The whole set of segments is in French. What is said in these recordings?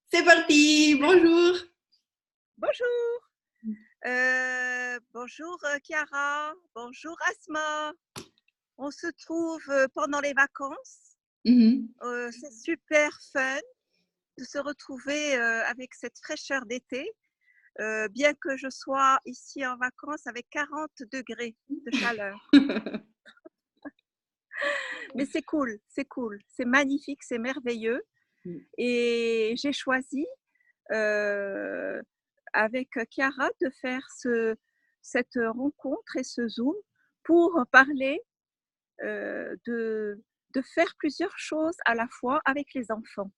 C'est parti, bonjour. Bonjour, bonjour Chiara, bonjour Asma. On se trouve pendant les vacances. Mhm. C'est super fun de se retrouver avec cette fraîcheur d'été, bien que je sois ici en vacances avec 40 degrés de chaleur. Mais c'est cool, c'est magnifique, c'est merveilleux. Et j'ai choisi euh, avec Chiara de faire cette rencontre et ce Zoom pour parler de faire plusieurs choses à la fois avec les enfants.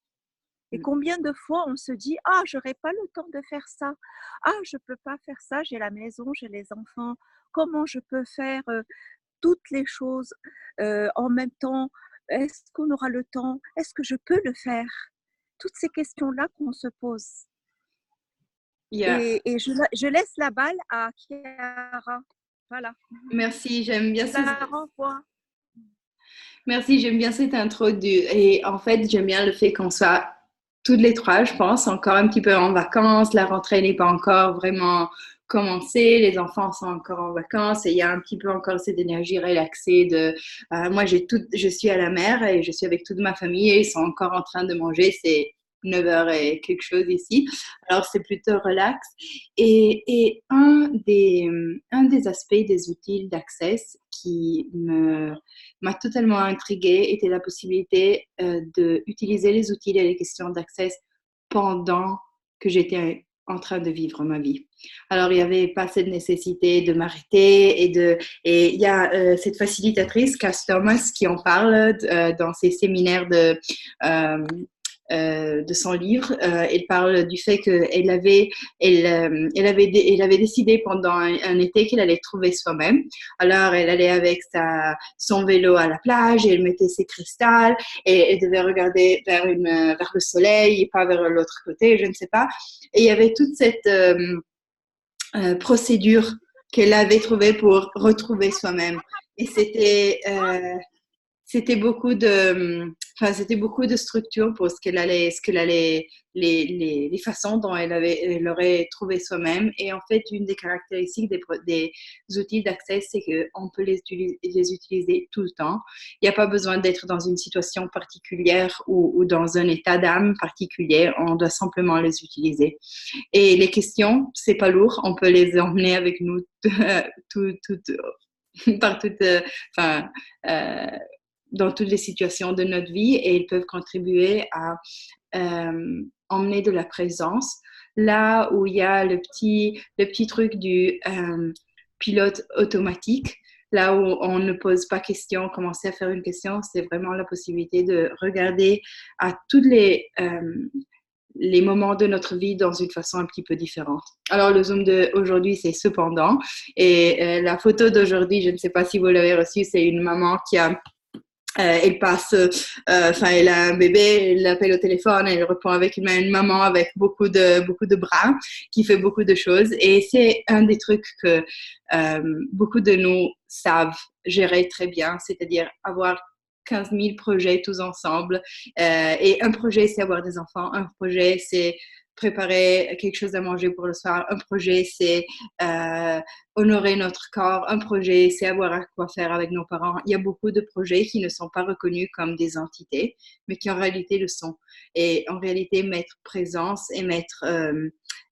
Et combien de fois on se dit: ah, j'aurais pas le temps de faire ça, ah, je peux pas faire ça, j'ai la maison, j'ai les enfants, comment je peux faire toutes les choses en même temps, est-ce qu'on aura le temps, est-ce que je peux le faire, toutes ces questions-là qu'on se pose. Yeah. Et je laisse la balle à Chiara. Voilà. Merci, j'aime bien Je la renvoie. Merci, j'aime bien cette intro et en fait, j'aime bien le fait qu'on soit toutes les trois, je pense, encore un petit peu en vacances. La rentrée n'est pas encore vraiment commencée. Les enfants sont encore en vacances et il y a un petit peu encore cette énergie relaxée de, moi, je suis à la mer et je suis avec toute ma famille et ils sont encore en train de manger. C'est 9 heures et quelque chose ici. Alors, c'est plutôt relax. Et un des aspects des outils d'Access qui m'a totalement intriguée était la possibilité d'utiliser les outils et les questions d'Access pendant que j'étais en train de vivre ma vie. Alors, il n'y avait pas cette nécessité de m'arrêter et il y a cette facilitatrice, Cass Thomas, qui en parle dans ses séminaires de son livre. Elle parle du fait elle avait décidé pendant un été qu'elle allait trouver soi-même. Alors, elle allait avec son vélo à la plage, et elle mettait ses cristals et elle devait regarder vers le soleil et pas vers l'autre côté, je ne sais pas. Et il y avait toute cette procédure qu'elle avait trouvée pour retrouver soi-même. Et c'était beaucoup c'était beaucoup de structure pour les façons dont elle aurait trouvé soi-même. Et en fait, une des caractéristiques des outils d'accès, c'est qu'on peut les utiliser tout le temps. Il n'y a pas besoin d'être dans une situation particulière ou dans un état d'âme particulier. On doit simplement les utiliser. Et les questions, c'est pas lourd. On peut les emmener avec nous par toute, enfin, euh, dans toutes les situations de notre vie et ils peuvent contribuer à emmener de la présence. Là où il y a le petit truc du pilote automatique, là où on ne pose pas question, commencer à faire une question, c'est vraiment la possibilité de regarder à tous les moments de notre vie dans une façon un petit peu différente. Alors, le Zoom d'aujourd'hui, c'est cependant. Et la photo d'aujourd'hui, je ne sais pas si vous l'avez reçue, c'est une maman qui a elle passe, elle a un bébé, elle l'appelle au téléphone, elle répond avec une maman avec beaucoup de bras, qui fait beaucoup de choses. Et c'est un des trucs que beaucoup de nous savent gérer très bien, c'est-à-dire avoir 15 000 projets tous ensemble. Et un projet, c'est avoir des enfants. Un projet, c'est préparer quelque chose à manger pour le soir. Un projet, c'est honorer notre corps. Un projet, c'est avoir à quoi faire avec nos parents. Il y a beaucoup de projets qui ne sont pas reconnus comme des entités, mais qui en réalité le sont. Et en réalité, mettre présence et mettre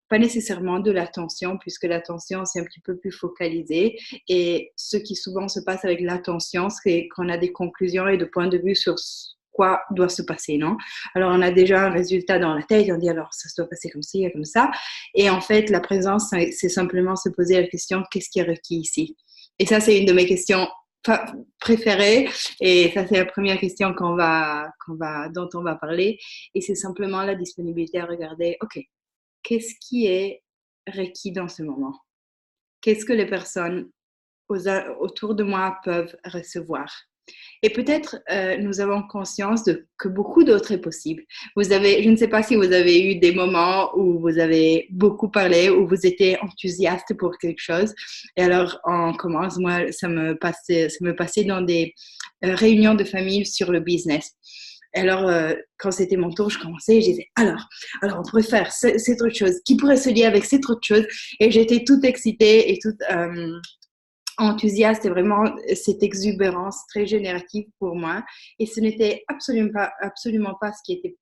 pas nécessairement de l'attention, puisque l'attention, c'est un petit peu plus focalisé. Et ce qui souvent se passe avec l'attention, c'est qu'on a des conclusions et des points de vue sur quoi doit se passer, non? Alors, on a déjà un résultat dans la tête, on dit alors, ça doit passer comme ci, comme ça. Et en fait, la présence, c'est simplement se poser la question, qu'est-ce qui est requis ici? Et ça, c'est une de mes questions préférées. Et ça, c'est la première question dont on va parler. Et c'est simplement la disponibilité à regarder, OK, qu'est-ce qui est requis dans ce moment? Qu'est-ce que les personnes autour de moi peuvent recevoir? Et peut-être nous avons conscience que beaucoup d'autres est possible. Je ne sais pas si vous avez eu des moments où vous avez beaucoup parlé, où vous étiez enthousiaste pour quelque chose. Et alors, on commence, moi, ça me passait dans des réunions de famille sur le business. alors, quand c'était mon tour, je commençais et je disais, alors on pourrait faire cette autre chose, qui pourrait se lier avec cette autre chose. Et j'étais toute excitée et toute enthousiaste et vraiment cette exubérance très générative pour moi. Et ce n'était absolument pas ce qui était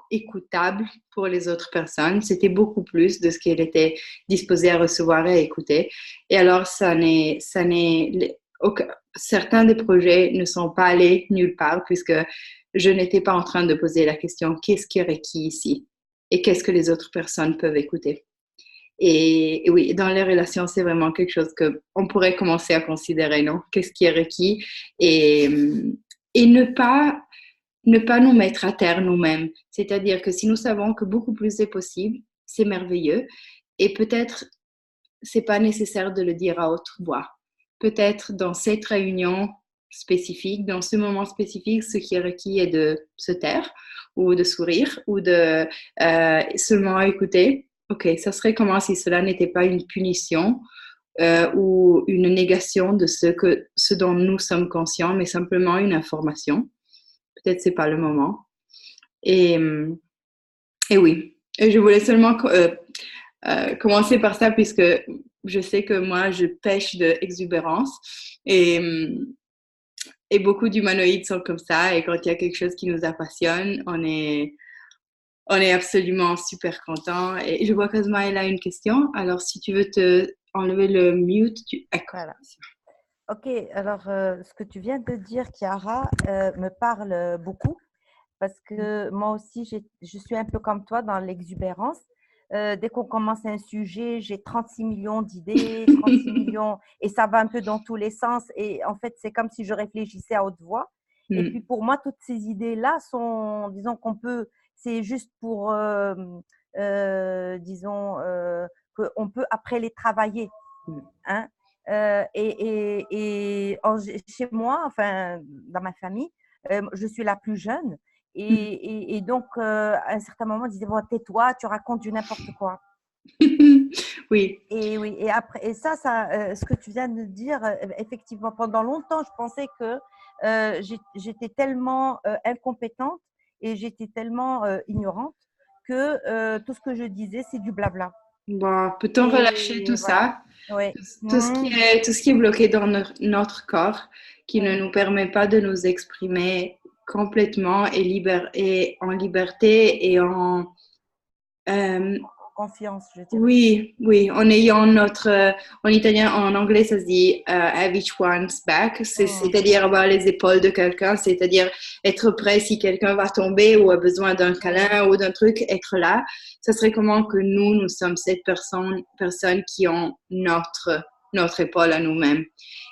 écoutable pour les autres personnes. C'était beaucoup plus de ce qu'elle était disposée à recevoir et à écouter. Et alors, certains des projets ne sont pas allés nulle part puisque je n'étais pas en train de poser la question qu'est-ce qui est requis ici et qu'est-ce que les autres personnes peuvent écouter. Et oui, dans les relations, c'est vraiment quelque chose qu'on pourrait commencer à considérer, non? Qu'est-ce qui est requis et, et ne pas nous mettre à terre nous-mêmes. C'est-à-dire que si nous savons que beaucoup plus est possible, c'est merveilleux. Et peut-être, c'est pas nécessaire de le dire à haute voix. Peut-être dans cette réunion spécifique, dans ce moment spécifique, ce qui est requis est de se taire ou de sourire ou de seulement écouter. OK, ça serait comment si cela n'était pas une punition ou une négation de ce dont nous sommes conscients, mais simplement une information. Peut-être c'est pas le moment. Et, et oui, et je voulais seulement commencer par ça puisque je sais que moi, je pêche d'exubérance et beaucoup d'humanoïdes sont comme ça. Et quand il y a quelque chose qui nous passionne, on est absolument super content. Et je vois qu'Azma, elle a une question. Alors, si tu veux te enlever le mute, Voilà. Ok, alors ce que tu viens de dire, Chiara, me parle beaucoup parce que moi aussi, je suis un peu comme toi dans l'exubérance. Dès qu'on commence un sujet, j'ai 36 millions d'idées, 36 millions, et ça va un peu dans tous les sens. Et en fait, c'est comme si je réfléchissais à haute voix. Et puis pour moi, toutes ces idées-là sont, disons qu'on peut, c'est juste pour, disons, qu'on peut après les travailler. Hein? Chez moi, enfin, dans ma famille, je suis la plus jeune. Et donc, à un certain moment, on disait, bon, tais-toi, tu racontes du n'importe quoi. Oui. Et oui, et après, et ça ce que tu viens de dire, effectivement, pendant longtemps, je pensais que j'étais tellement incompétente et j'étais tellement ignorante que tout ce que je disais, c'est du blabla. Bon, peut-on relâcher tout voilà. ça? Oui. Tout ce qui est bloqué dans notre corps, qui ne Oui. nous permet pas de nous exprimer complètement et en liberté et en confiance, je dirais. oui, en ayant en italien, en anglais, ça se dit have each one's back, c'est-à-dire avoir les épaules de quelqu'un, c'est-à-dire être prêt si quelqu'un va tomber ou a besoin d'un câlin ou d'un truc, être là. Ça serait comment que nous sommes cette personne qui ont notre épaule à nous-mêmes.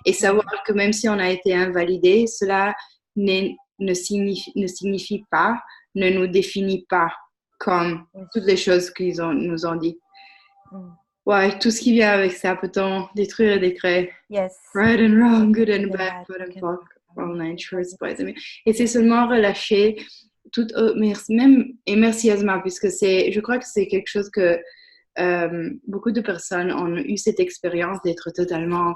Et savoir que même si on a été invalidé, cela ne signifie pas, ne nous définit pas comme toutes les choses qu'ils nous ont dit. Ouais, tout ce qui vient avec ça, peut-on détruire et décréer. Yes. Right and wrong, good and bad, good and fuck, all nature is poison. Et c'est seulement relâcher tout, merci Asma, puisque je crois que c'est quelque chose que beaucoup de personnes ont eu cette expérience d'être totalement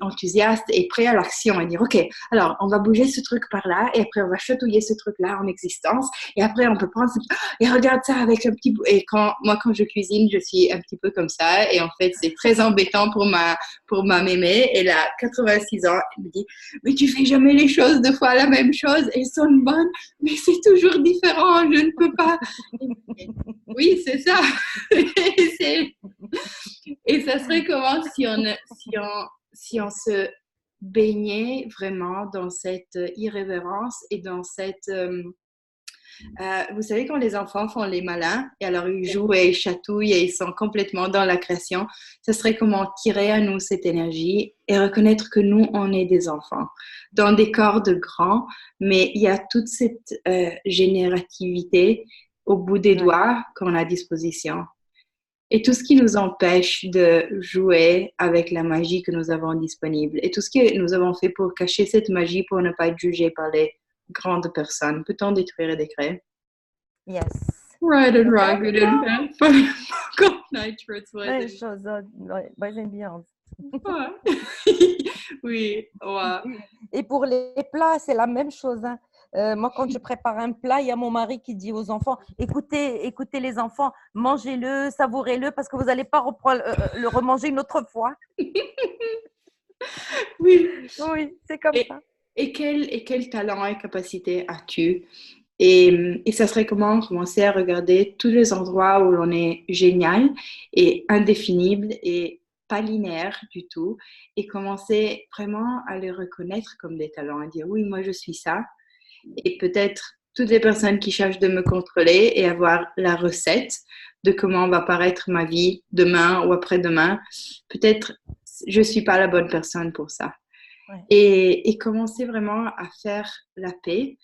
enthousiastes et prêts à l'action et dire, OK, alors on va bouger ce truc par là et après on va chatouiller ce truc-là en existence et après on peut prendre et regarde ça avec un petit bout. Et quand je cuisine, je suis un petit peu comme ça et en fait, c'est très embêtant pour ma mémé. Elle a 86 ans. Elle me dit, mais tu fais jamais les choses deux fois la même chose. Elles sont bonnes, mais c'est toujours différent. Je ne peux pas. Oui, c'est ça. Et ça serait comment si on se baignait vraiment dans cette irrévérence et dans cette... vous savez, quand les enfants font les malins, et alors ils jouent et ils chatouillent et ils sont complètement dans la création, ça serait comment tirer à nous cette énergie et reconnaître que nous, on est des enfants, dans des corps de grands, mais il y a toute cette générativité au bout des doigts qu'on a à disposition. Et tout ce qui nous empêche de jouer avec la magie que nous avons disponible. Et tout ce que nous avons fait pour cacher cette magie, pour ne pas être jugé par les grandes personnes. Peut-on détruire et décréer? Yes. Right and wrong, good and bad. Good night, Belle chose, boys and beyond. Ouais. Oui, ouais. Et pour les plats, c'est la même chose, hein. Moi, quand je prépare un plat, il y a mon mari qui dit aux enfants, écoutez, écoutez les enfants, mangez-le, savourez-le, parce que vous n'allez pas le remanger une autre fois. Oui. Oui, c'est comme Et, ça. et quel talent et capacité as-tu? Et ça serait comment commencer à regarder tous les endroits où l'on est génial et indéfinible et pas linéaire du tout, et commencer vraiment à les reconnaître comme des talents, à dire oui, moi je suis ça, et peut-être toutes les personnes qui cherchent de me contrôler et avoir la recette de comment va paraître ma vie demain ou après-demain, peut-être je suis pas la bonne personne pour ça. Ouais. Et commencer vraiment à faire la paix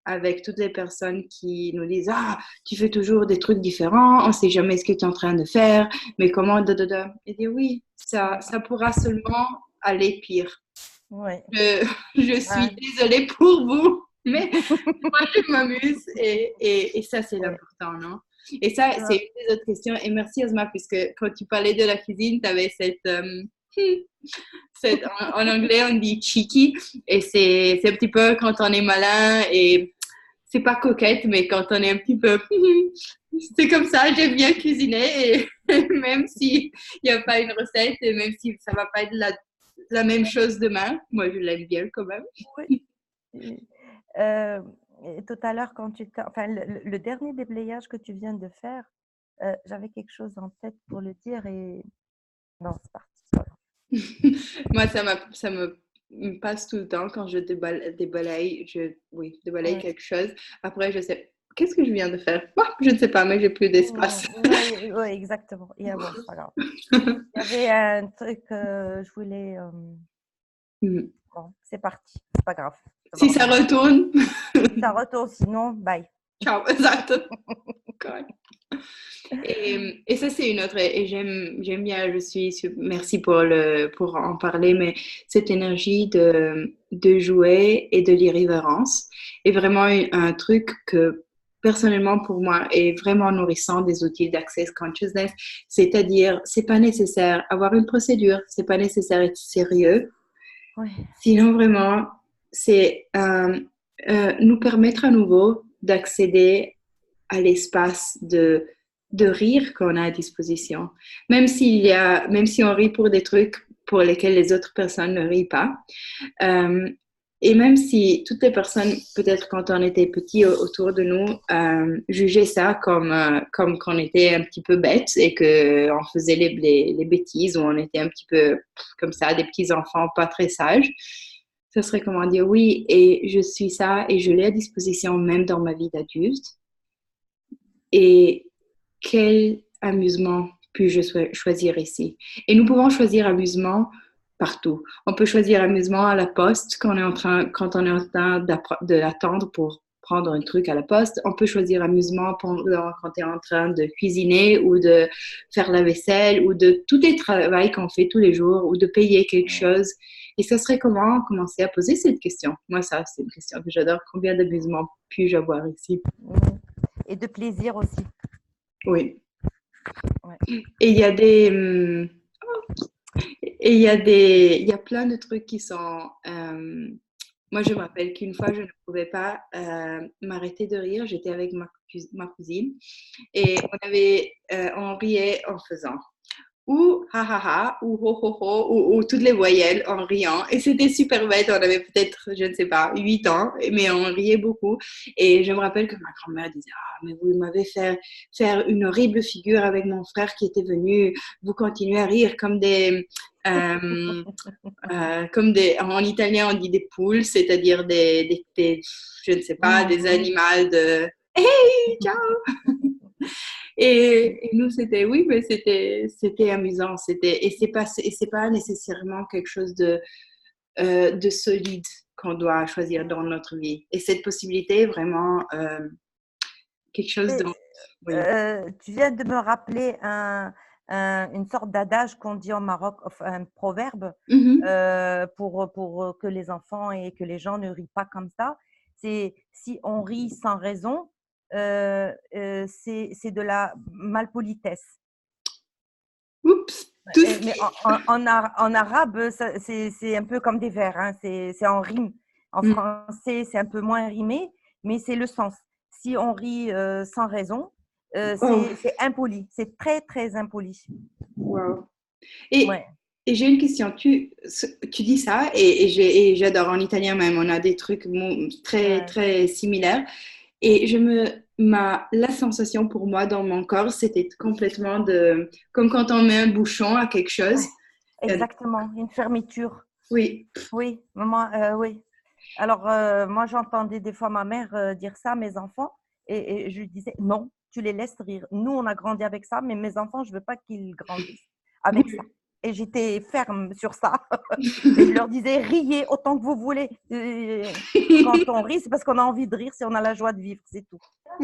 avec toutes les personnes qui nous disent ah, tu fais toujours des trucs différents, on ne sait jamais ce que tu es en train de faire, mais comment et dire oui, ça pourra seulement aller pire. Ouais. Je Ah, suis désolée pour vous, mais moi je m'amuse, et ça c'est ouais. l'important, non? Et ça, c'est Ah, une des autres questions. Et merci Asma, puisque quand tu parlais de la cuisine, tu avais en anglais, on dit cheeky, et c'est un petit peu quand on est malin, et c'est pas coquette, mais quand on est un petit peu, c'est comme ça, j'aime bien cuisiner, et même s'il n'y a pas une recette, et même si ça va pas être la même chose demain, moi je l'aime bien quand même. oui. Euh, et tout à l'heure, enfin, le dernier déblayage que tu viens de faire, j'avais quelque chose en tête pour le dire et non, c'est parti. C'est pas grave. Moi, ça me passe tout le temps quand je débalaye, débalaye Ouais. quelque chose. Après, je sais, qu'est-ce que je viens de faire? Bah, je ne sais pas, mais j'ai plus d'espace. Oui, oui, exactement. Et bon, c'est pas grave. Il y avait un truc, je voulais. Bon, c'est parti. C'est pas grave. Je Si m'en ça remets. retourne, Si ça retourne, sinon, bye. ciao, exact. Correct. Et ça, c'est une autre, et j'aime bien, merci pour en parler, mais cette énergie de jouer et de l'irrévérence est vraiment un truc que, personnellement, pour moi, est vraiment nourrissant des outils d'Access Consciousness. C'est-à-dire, c'est pas nécessaire avoir une procédure, c'est pas nécessaire être sérieux. Oui. Sinon, vraiment, c'est nous permettre à nouveau d'accéder à l'espace de rire qu'on a à disposition. Même si on rit pour des trucs pour lesquels les autres personnes ne rient pas. Euh, et même si toutes les personnes, peut-être quand on était petit autour de nous, jugeaient ça comme qu'on était un petit peu bête et qu'on faisait les bêtises, ou on était un petit peu comme ça, des petits enfants pas très sages, ce serait comment dire oui, et je suis ça et je l'ai à disposition même dans ma vie d'adulte. Et quel amusement puis-je choisir ici? Et nous pouvons choisir amusement partout. On peut choisir amusement à la poste quand on est en train d'attendre pour prendre un truc à la poste. On peut choisir amusement quand tu es en train de cuisiner ou de faire la vaisselle ou de tous les travaux qu'on fait tous les jours ou de payer quelque chose. Et ça serait comment commencer à poser cette question? Moi, ça, c'est une question que j'adore. Combien d'amusement puis-je avoir ici? Et de plaisir aussi. Oui. Ouais. Et il y a plein de trucs qui sont. Moi, je me rappelle qu'une fois, je ne pouvais pas m'arrêter de rire. J'étais avec ma cousine, et on riait en faisant ou ha ha ha, ou ho ho ho, ou toutes les voyelles en riant. Et c'était super bête. On avait peut-être, je ne sais pas, 8 ans, mais on riait beaucoup. Et je me rappelle que ma grand-mère disait ah, mais vous m'avez fait faire une horrible figure avec mon frère qui était venu. Vous continuez à rire euh, en italien, on dit des poules, c'est-à-dire je ne sais pas, des animaux de hey, ciao! Et nous, oui, mais c'était amusant. C'est pas nécessairement quelque chose de solide qu'on doit choisir dans notre vie. Et cette possibilité est vraiment quelque chose Et, dont, oui. tu viens de me rappeler une sorte d'adage qu'on dit au Maroc, enfin, un proverbe, Mhm. pour que les enfants et que les gens ne rient pas comme ça. C'est si on rit sans raison, c'est de la malpolitesse. Oups. Tout Mais en arabe, c'est un peu comme des vers, hein. C'est en rime. En Mm. français, c'est un peu moins rimé, mais c'est le sens. Si on rit sans raison, Oh, c'est impoli. C'est très, très impoli. wow. Et, Ouais, et j'ai une question. Tu dis ça et j'adore en italien même. On a des trucs très, ouais, très similaires. Et la sensation pour moi dans mon corps, c'était complètement comme quand on met un bouchon à quelque chose. ouais. Euh, Exactement. Une fermeture. oui, Oui, maman, oui. Alors, moi, j'entendais des fois ma mère dire ça à mes enfants et je lui disais, non, tu les laisses rire. Nous, on a grandi avec ça, mais mes enfants, je veux pas qu'ils grandissent avec ça. Et j'étais ferme sur ça. Et je leur disais, riez autant que vous voulez. Quand on rit, c'est parce qu'on a envie de rire, si on a la joie de vivre, c'est tout.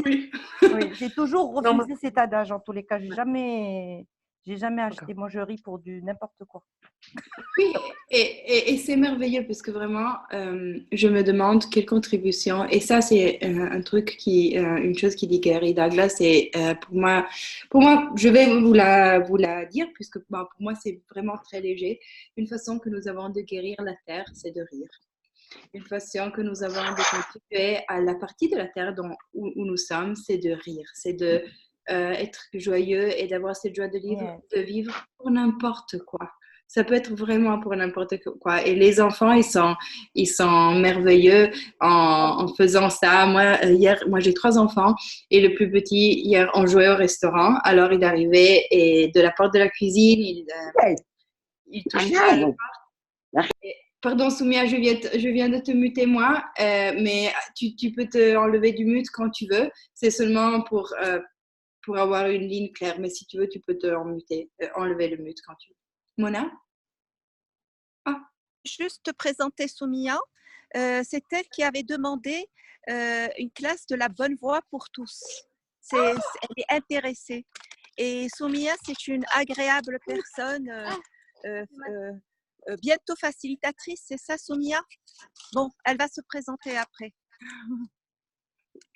oui. Oui, j'ai toujours refusé cet adage en tous les cas. J'ai jamais acheté. Moi, je ris pour du n'importe quoi. Oui, et c'est merveilleux parce que vraiment, je me demande quelle contribution, et ça c'est un truc une chose qui dit Gary Douglas, et pour moi, je vais vous la dire puisque bah, pour moi c'est vraiment très léger. Une façon que nous avons de guérir la terre, c'est de rire. Une façon que nous avons de contribuer à la partie de la terre où nous sommes, c'est de rire, c'est de être joyeux et d'avoir cette joie Yeah. de vivre pour n'importe quoi. Ça peut être vraiment pour n'importe quoi. Et les enfants, ils sont merveilleux en faisant ça. Moi, hier, moi j'ai 3 enfants et le plus petit, hier, on jouait au restaurant. Alors, il arrivait et de la porte de la cuisine, il touchait à la porte. Pardon, Soumia, je viens de te muter moi, mais tu peux te enlever du mute quand tu veux. C'est seulement pour avoir une ligne claire. Mais si tu veux, tu peux enlever le mute quand tu veux. Mona? Ah, Juste te présenter Soumia. C'est elle qui avait demandé une classe de la bonne voix pour tous. Elle est intéressée. Et Soumia, c'est une agréable personne, bientôt facilitatrice, c'est ça Soumia? Bon, elle va se présenter après.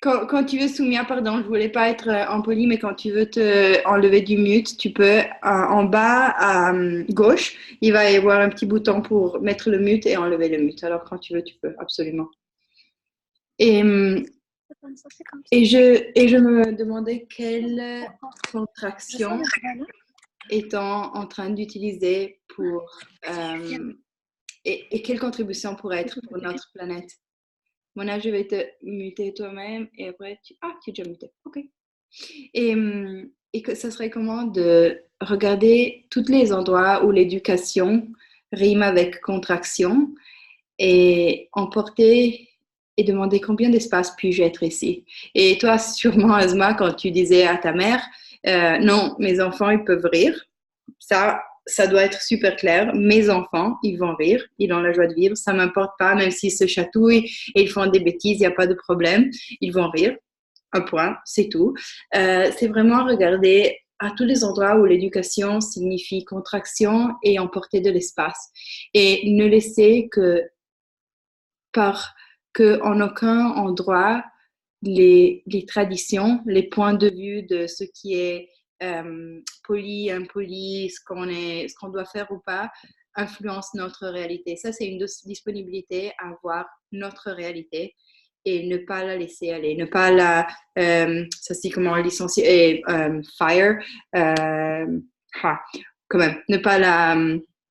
quand tu veux, Soumia, pardon, je voulais pas être impoli, mais quand tu veux te enlever du mute, tu peux en bas à gauche, il va y avoir un petit bouton pour mettre le mute et enlever le mute. Alors quand tu veux, tu peux, absolument. Et, et je me demandais quelle contraction est-on en train d'utiliser et quelle contribution pourrait être pour notre planète. Mona, je vais te muter toi-même et après, tu es déjà muté. OK. Et que ça serait comment de regarder tous les endroits où l'éducation rime avec contraction et emporter et demander combien d'espace puis-je être ici. Et toi, sûrement, Asma, quand tu disais à ta mère, non, mes enfants, ils peuvent rire. Ça doit être super clair. Mes enfants, ils vont rire, ils ont la joie de vivre. Ça m'importe pas, même s'ils se chatouillent et ils font des bêtises, il n'y a pas de problème. Ils vont rire. Un point, c'est tout. C'est vraiment regarder à tous les endroits où l'éducation signifie contraction et emporter de l'espace. Et ne laisser qu'en aucun endroit, les traditions, les points de vue de ce qui est poli, impoli, ce qu'on doit faire ou pas, influencent notre réalité. Ça, c'est une disponibilité à voir notre réalité et ne pas la laisser aller, ne pas ça c'est comment licencier, et fire, quand même, ne pas la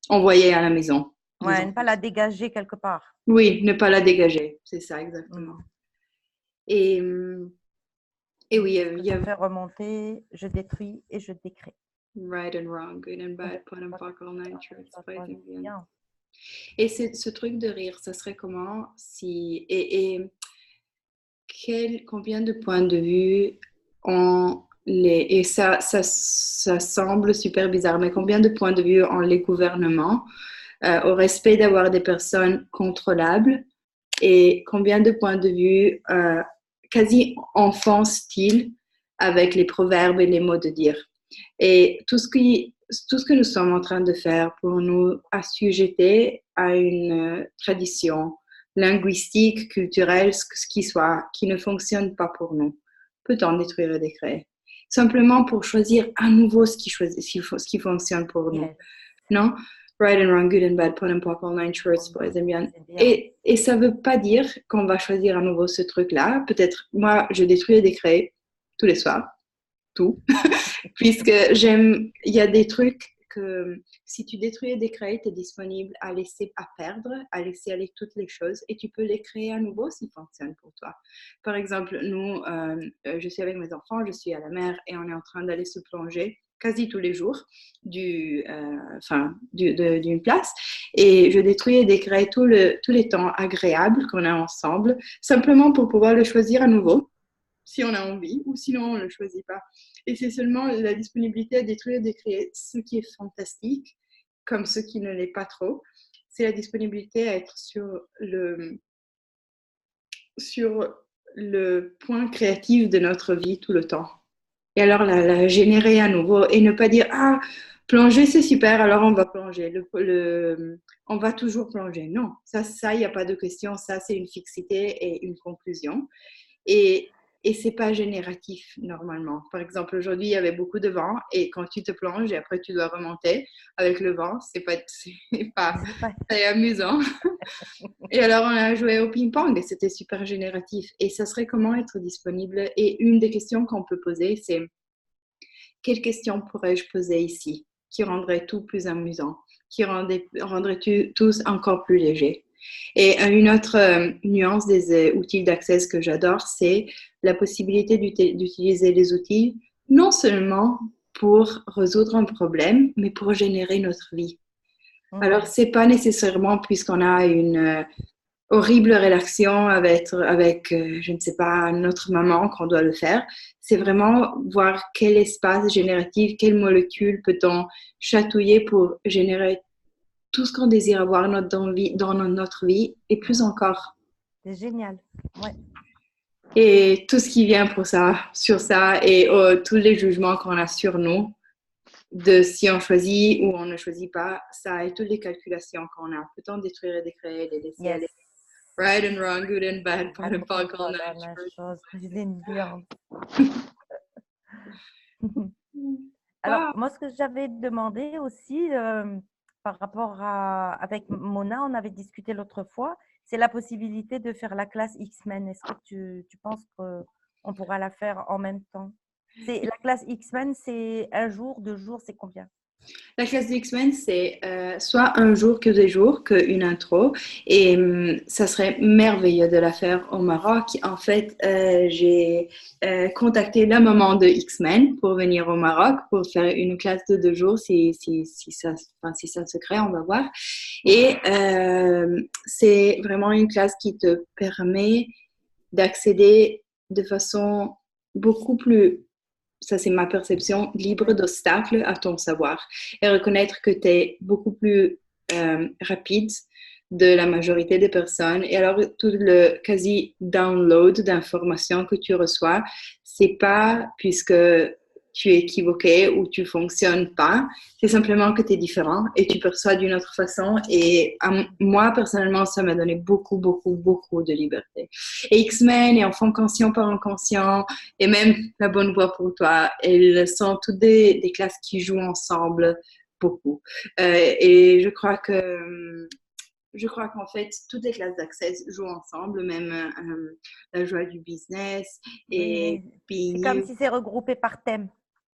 envoyer à la maison, Ouais, disons. ne pas la dégager quelque part. Oui, ne pas la dégager, c'est ça exactement. Mm. Et, et oui, Ce que il y je a fais remonter, je détruis et je décrée. right and wrong, good and bad, point and fuck, all nine truths, Ça doit fighting être beyond. bien. Et ce truc de rire, ça serait comment si combien de points de vue et ça semble super bizarre, mais combien de points de vue ont les gouvernements au respect d'avoir des personnes contrôlables et combien de points de vue quasi enfant style avec les proverbes et les mots de dire. Et tout ce que nous sommes en train de faire pour nous assujetter à une tradition linguistique, culturelle, ce qui soit, qui ne fonctionne pas pour nous, peut-on détruire le décret. simplement pour choisir à nouveau ce qui fonctionne pour nous. Yes. Non? Right and wrong, good and bad, put and pock, all nine shorts, boys and beyond. C'est bien. Et ça veut pas dire qu'on va choisir à nouveau ce truc-là. Peut-être, moi, je détruis et décrée tous les soirs, tout. Puisque il y a des trucs que si tu détruis et décrées, tu es disponible à laisser à perdre, à laisser aller toutes les choses et tu peux les créer à nouveau s'ils fonctionnent pour toi. Par exemple, nous, je suis avec mes enfants, je suis à la mer et on est en train d'aller se plonger quasi tous les jours d'une place et je détruis et décrée tous les temps agréables qu'on a ensemble simplement pour pouvoir le choisir à nouveau si on a envie, ou sinon on ne le choisit pas. Et c'est seulement la disponibilité à détruire et décréer ce qui est fantastique, comme ce qui ne l'est pas trop. C'est la disponibilité à être sur le point créatif de notre vie tout le temps. Et alors la générer à nouveau et ne pas dire « Ah, plonger c'est super, alors on va plonger. On va toujours plonger. » Non, ça, il n'y a pas de question. Ça, c'est une fixité et une conclusion. Et c'est pas génératif normalement. Par exemple, aujourd'hui, il y avait beaucoup de vent et quand tu te plonges et après tu dois remonter avec le vent, c'est amusant. Et alors, on a joué au ping-pong et c'était super génératif. Et ça serait comment être disponible. Et une des questions qu'on peut poser, c'est quelles questions pourrais-je poser ici qui rendrait tout plus amusant, qui rendrait tous encore plus légers. Et une autre nuance des outils d'Access que j'adore, c'est la possibilité d'utiliser les outils non seulement pour résoudre un problème, mais pour générer notre vie. Alors, c'est pas nécessairement puisqu'on a une horrible relation avec je ne sais pas, notre maman qu'on doit le faire. C'est vraiment voir quel espace génératif, quelle molécule peut-on chatouiller pour générer tout ce qu'on désire avoir dans notre vie et plus encore. C'est génial. Ouais. Et tout ce qui vient sur ça et tous les jugements qu'on a sur nous, de si on choisit ou on ne choisit pas, ça et toutes les calculations qu'on a. Peut-on détruire et décréer, les laisser aller? Right and wrong, good and bad, pas all la même chose, cuisine viande. Alors, moi, ce que j'avais demandé aussi, par rapport avec Mona, on avait discuté l'autre fois, c'est la possibilité de faire la classe X-Men. Est-ce que tu penses qu'on pourra la faire en même temps? La classe X-Men, c'est 1 jour, 2 jours, c'est combien? La classe de X-Men, c'est soit un jour que 2 jours, qu'une intro. Et ça serait merveilleux de la faire au Maroc. En fait, j'ai contacté la maman de X-Men pour venir au Maroc pour faire une classe de 2 jours. Si ça se crée, on va voir. Et c'est vraiment une classe qui te permet d'accéder de façon beaucoup plus, ça c'est ma perception, libre d'obstacles à ton savoir et reconnaître que tu es beaucoup plus rapide de la majorité des personnes. Et alors, tout le quasi-download d'informations que tu reçois, c'est pas puisque tu es équivoqué ou tu fonctionnes pas, c'est simplement que tu es différent et tu perçois d'une autre façon. Et moi, personnellement, ça m'a donné beaucoup, beaucoup, beaucoup de liberté. Et X-Men et Enfant conscient par inconscient et même La bonne voix pour toi, elles sont toutes des classes qui jouent ensemble beaucoup. Et je crois qu'en fait, toutes les classes d'Access jouent ensemble, même la joie du business et c'est comme si c'est regroupé par thème.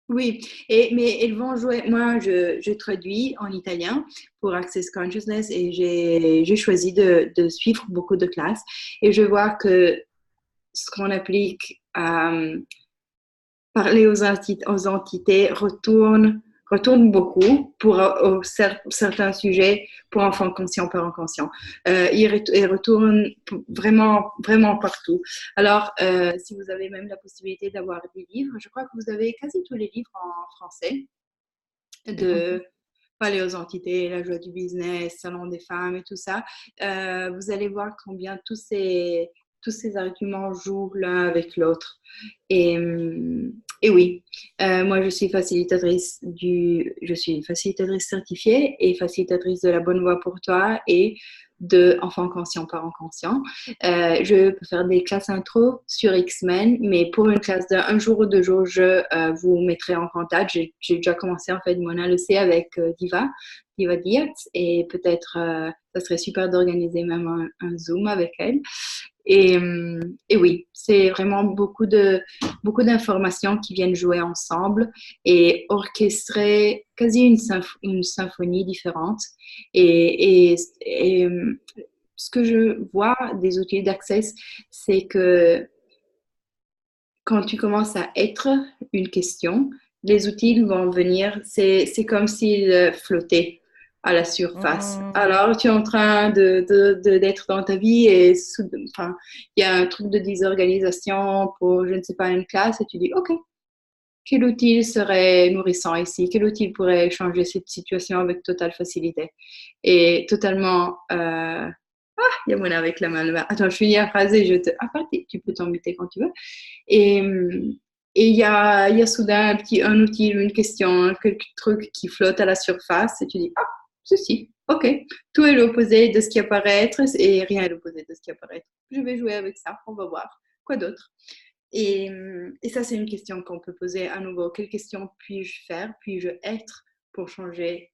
Oui, mais elles vont jouer. Moi, je traduis en italien pour Access Consciousness et j'ai choisi de suivre beaucoup de classes et je vois que ce qu'on applique à parler aux entités retourne beaucoup pour certains sujets pour enfants conscients, parents conscients. Il retourne vraiment, vraiment partout. Alors, si vous avez même la possibilité d'avoir des livres, je crois que vous avez quasi tous les livres en français de parler aux entités, la joie du business, salon des femmes et tout ça. Vous allez voir combien tous ces arguments jouent l'un avec l'autre. Et oui, moi je suis facilitatrice certifiée et facilitatrice de la bonne voix pour toi et de enfants conscients, parents conscients. Je peux faire des classes intro sur X-Men, mais pour une classe d'un jour ou 2 jours, je vous mettrai en contact. J'ai déjà commencé en fait, Mona le sait, avec Diva Diaz, et peut-être ça serait super d'organiser même un Zoom avec elle. Et oui, c'est vraiment beaucoup d'informations qui viennent jouer ensemble et orchestrer quasi une symphonie différente. Et ce que je vois des outils d'Access, c'est que quand tu commences à être une question, les outils vont venir, c'est comme s'ils flottaient à la surface. Alors, tu es en train d'être dans ta vie et enfin, il y a un truc de désorganisation pour, je ne sais pas, une classe et tu dis, OK, quel outil serait nourrissant ici? Quel outil pourrait changer cette situation avec totale facilité? Et totalement... il y a Mona avec la main levée. Attends, je finis la phrase et je te... Ah, tu peux t'en muter quand tu veux. Et il y a soudain un outil, une question, quelque truc qui flotte à la surface et tu dis, ah, ceci, ok. Tout est l'opposé de ce qui apparaît et rien est l'opposé de ce qui apparaît. Je vais jouer avec ça, on va voir. Quoi d'autre? Et ça, c'est une question qu'on peut poser à nouveau. Quelle question puis-je faire, puis-je être pour changer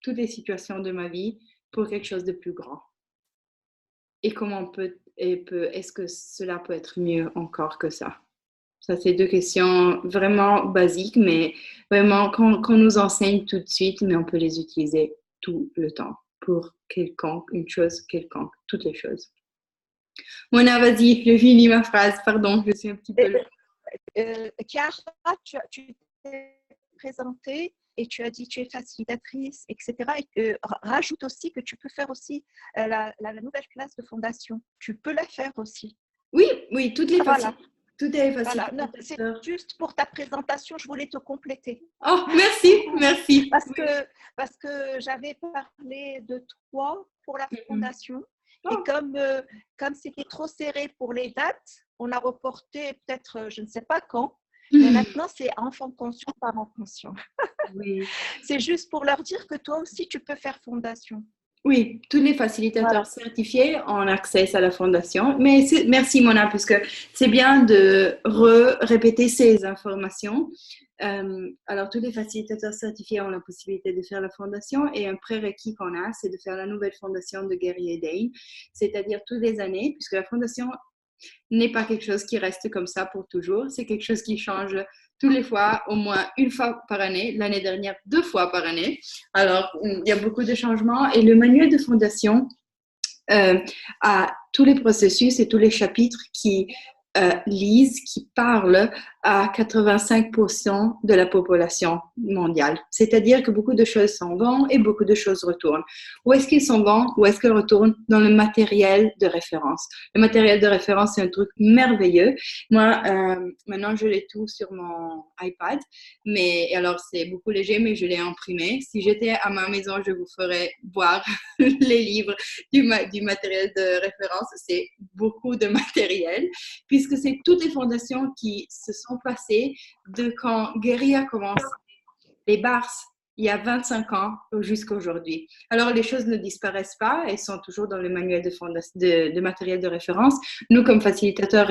toutes les situations de ma vie pour quelque chose de plus grand? Et comment est-ce que cela peut être mieux encore que ça? Ça, c'est 2 questions vraiment basiques, mais vraiment qu'on nous enseigne tout de suite, mais on peut les utiliser tout le temps pour une chose quelconque, toutes les choses. Mona, vas-y, je finis ma phrase. Pardon, je suis un petit peu... Chiara, tu t'es présentée et tu as dit tu es facilitatrice, etc. Et rajoute aussi que tu peux faire aussi la nouvelle classe de fondation. Tu peux la faire aussi. Oui, toutes les voilà. Tout est facile. Voilà. Non, c'est juste pour ta présentation, je voulais te compléter. Oh, merci. Parce que j'avais parlé de toi pour la fondation. Et comme c'était trop serré pour les dates, on a reporté peut-être, je ne sais pas quand, mais maintenant c'est enfant conscient, parent conscient. Oui. C'est juste pour leur dire que toi aussi tu peux faire fondation. Oui, tous les facilitateurs certifiés ont accès à la fondation. Mais merci Mona, puisque c'est bien de répéter ces informations. Alors, tous les facilitateurs certifiés ont la possibilité de faire la fondation et un prérequis qu'on a, c'est de faire la nouvelle fondation de Gary Dane, c'est-à-dire toutes les années, puisque la fondation n'est pas quelque chose qui reste comme ça pour toujours, c'est quelque chose qui change tous les fois, au moins une fois par année, l'année dernière 2 fois par année. Alors, il y a beaucoup de changements et le manuel de fondation a tous les processus et tous les chapitres qui qui parlent à 85% de la population mondiale. C'est-à-dire que beaucoup de choses s'en vont et beaucoup de choses retournent. Où est-ce qu'ils s'en vont? Où est-ce qu'ils retournent? Dans le matériel de référence. Le matériel de référence, c'est un truc merveilleux. Moi, maintenant, je l'ai tout sur mon iPad. Et alors, c'est beaucoup léger, mais je l'ai imprimé. Si j'étais à ma maison, je vous ferais voir les livres du matériel de référence. C'est beaucoup de matériel, puisque c'est toutes les fondations qui se sont passées de quand Gary a commencé les bars il y a 25 ans jusqu'à aujourd'hui. Alors, les choses ne disparaissent pas, elles sont toujours dans le manuel de matériel de référence. Nous, comme facilitateurs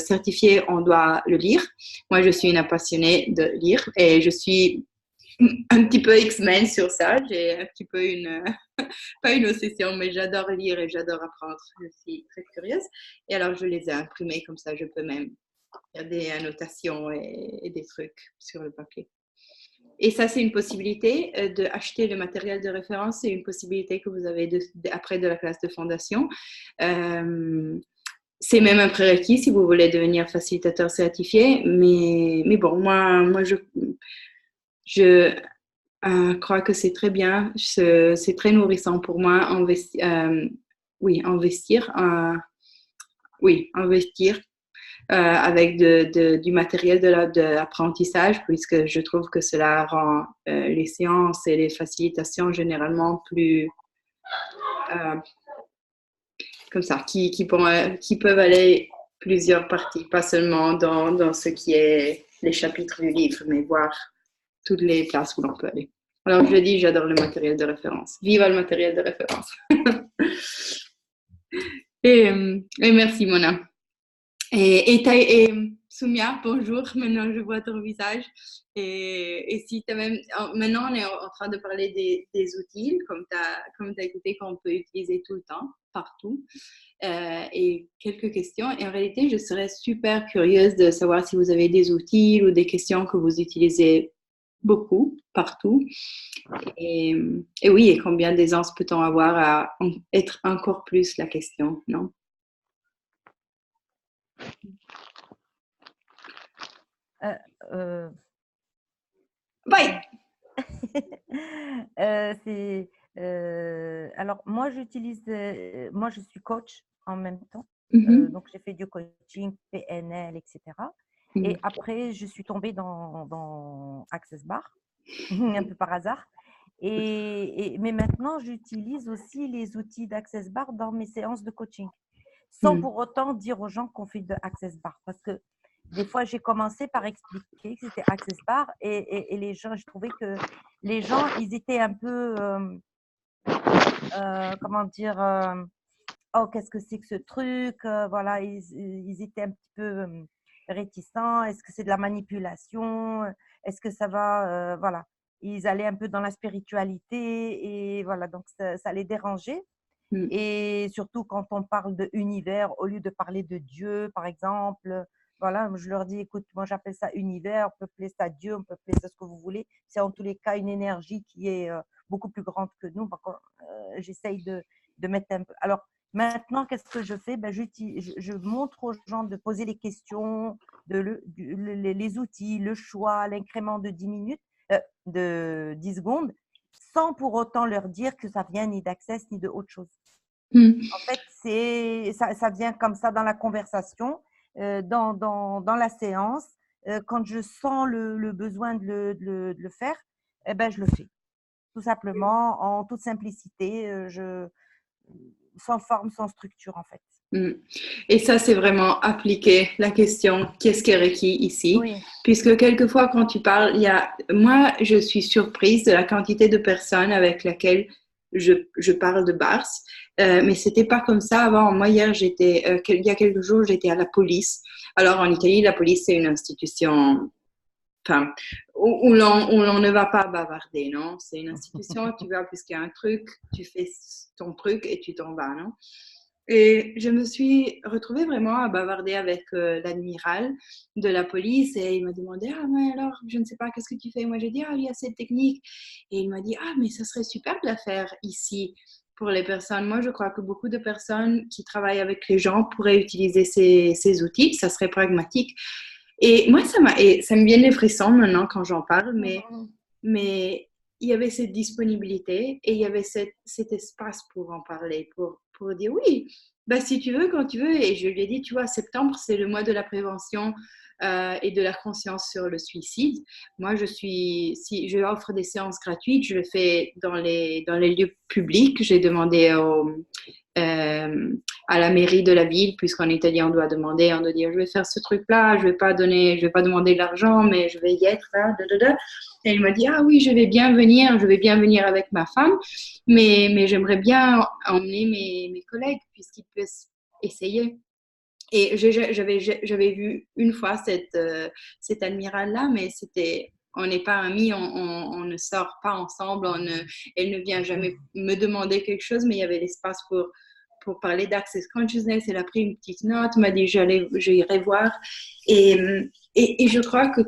certifiés, on doit le lire. Moi, je suis une passionnée de lire et je suis un petit peu X-Men sur ça. J'ai un petit peu pas une obsession, mais j'adore lire et j'adore apprendre. Je suis très curieuse. Et alors, je les ai imprimés comme ça, je peux même faire des annotations et des trucs sur le papier. Et ça, c'est une possibilité d'acheter le matériel de référence. C'est une possibilité que vous avez après de la classe de fondation. C'est même un prérequis si vous voulez devenir facilitateur certifié. Mais bon, moi je crois que c'est très bien. C'est très nourrissant pour moi investir avec du matériel d'apprentissage, puisque je trouve que cela rend les séances et les facilitations généralement plus comme ça, qui peuvent aller plusieurs parties, pas seulement dans ce qui est les chapitres du livre, mais voir toutes les places où l'on peut aller. Alors, je dis, j'adore le matériel de référence. Viva le matériel de référence. Et merci, Mona. Et Soumia, bonjour. Maintenant, je vois ton visage. Et si tu même... Maintenant, on est en train de parler des outils, comme tu as écouté, qu'on peut utiliser tout le temps, partout. Et quelques questions. Et en réalité, je serais super curieuse de savoir si vous avez des outils ou des questions que vous utilisez beaucoup, partout. Et oui, et combien d'aisance peut-on avoir à être encore plus la question, non? Bye! Alors, moi, moi, je suis coach en même temps. Donc, j'ai fait du coaching, PNL, etc. Et après, je suis tombée dans Access Bar, un peu par hasard. Mais maintenant, j'utilise aussi les outils d'Access Bar dans mes séances de coaching, sans pour autant dire aux gens qu'on fait de Access Bar. Parce que des fois, j'ai commencé par expliquer que c'était Access Bar et les gens, je trouvais que les gens, ils étaient un peu, comment dire, oh, qu'est-ce que c'est que ce truc? Voilà, ils étaient un petit peu réticents. Est-ce que c'est de la manipulation? Est-ce que ça va? Voilà, ils allaient un peu dans la spiritualité et voilà, donc ça les dérangeait. Et surtout quand on parle de univers, au lieu de parler de Dieu, par exemple, voilà, je leur dis, écoute, moi j'appelle ça univers, on peut appeler ça Dieu, on peut appeler ça ce que vous voulez. C'est en tous les cas une énergie qui est beaucoup plus grande que nous. Par contre, j'essaye de mettre un peu. Alors maintenant, qu'est-ce que je fais? Je montre aux gens de poser les questions, les outils, le choix, l'incrément de 10 minutes, de 10 secondes, sans pour autant leur dire que ça vient ni d'Access ni de autre chose. En fait, ça vient comme ça dans la conversation, dans la séance. Quand je sens le besoin de le faire, eh ben, je le fais. Tout simplement, en toute simplicité, sans forme, sans structure, en fait. Et ça, c'est vraiment appliquer la question qu'est-ce qui est requis ici? Oui. Puisque quelquefois, quand tu parles, moi, je suis surprise de la quantité de personnes avec lesquelles je parle de Bars, mais c'était pas comme ça avant. Moi, hier, il y a quelques jours, j'étais à la police. Alors, en Italie, la police, c'est une institution, enfin, où l'on ne va pas bavarder, non? C'est une institution, tu vas, puisqu'il y a un truc, tu fais ton truc et tu t'en vas, non? Et je me suis retrouvée vraiment à bavarder avec l'admiral de la police et il m'a demandé « Ah, mais alors, je ne sais pas, qu'est-ce que tu fais ?» Moi, j'ai dit « Ah, il y a cette technique. » Et il m'a dit « Ah, mais ça serait super de la faire ici pour les personnes. » Moi, je crois que beaucoup de personnes qui travaillent avec les gens pourraient utiliser ces outils. Ça serait pragmatique. Et moi, ça me vient les frissons maintenant quand j'en parle, mais il y avait cette disponibilité et il y avait cet espace pour en parler, pour dire oui, bah, si tu veux, quand tu veux. Et je lui ai dit, tu vois, septembre, c'est le mois de la prévention et de la conscience sur le suicide. Moi, si je offre des séances gratuites, je le fais dans les lieux publics. J'ai demandé à la mairie de la ville, puisqu'en Italie, on doit dire, je vais faire ce truc-là, je vais pas demander de l'argent, mais je vais y être là, Et il m'a dit, ah oui, je vais bien venir avec ma femme, mais j'aimerais bien emmener mes collègues, puisqu'ils peuvent essayer. Et j'avais vu une fois cet admiral-là, mais on n'est pas amis, on ne sort pas ensemble, elle ne vient jamais me demander quelque chose, mais il y avait l'espace pour parler d'Access Consciousness. Elle a pris une petite note, m'a dit j'irai voir. Et je crois que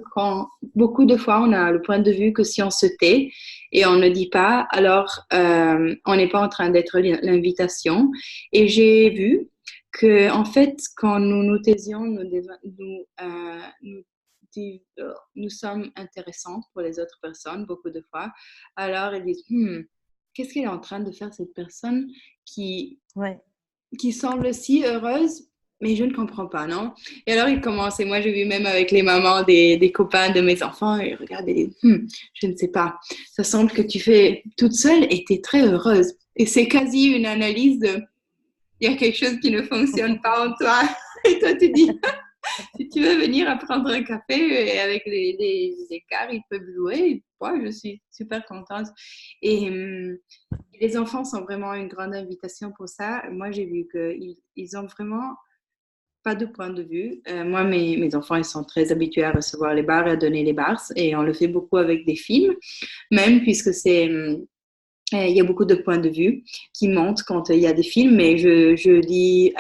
beaucoup de fois, on a le point de vue que si on se tait et on ne dit pas, alors on n'est pas en train d'être l'invitation. Et j'ai vu que, en fait, quand nous nous taisions, nous sommes intéressants pour les autres personnes, beaucoup de fois. Alors, ils disent, qu'est-ce qu'elle est en train de faire, cette personne qui semble si heureuse, mais je ne comprends pas, non? Et alors, ils commencent, et moi, j'ai vu même avec les mamans des copains de mes enfants, ils regardent et disent, je ne sais pas, ça semble que tu fais toute seule et tu es très heureuse. Et c'est quasi une analyse de, il y a quelque chose qui ne fonctionne pas en toi. Et toi, tu dis, Si tu veux venir à prendre un café et avec les cars, ils peuvent jouer. Moi, je suis super contente. Et les enfants sont vraiment une grande invitation pour ça. Moi, j'ai vu qu'ils ont vraiment pas de point de vue. Moi, mes enfants, ils sont très habitués à recevoir les bars et à donner les bars. Et on le fait beaucoup avec des films, même puisque il y a beaucoup de points de vue qui montent quand il y a des films. Mais je lis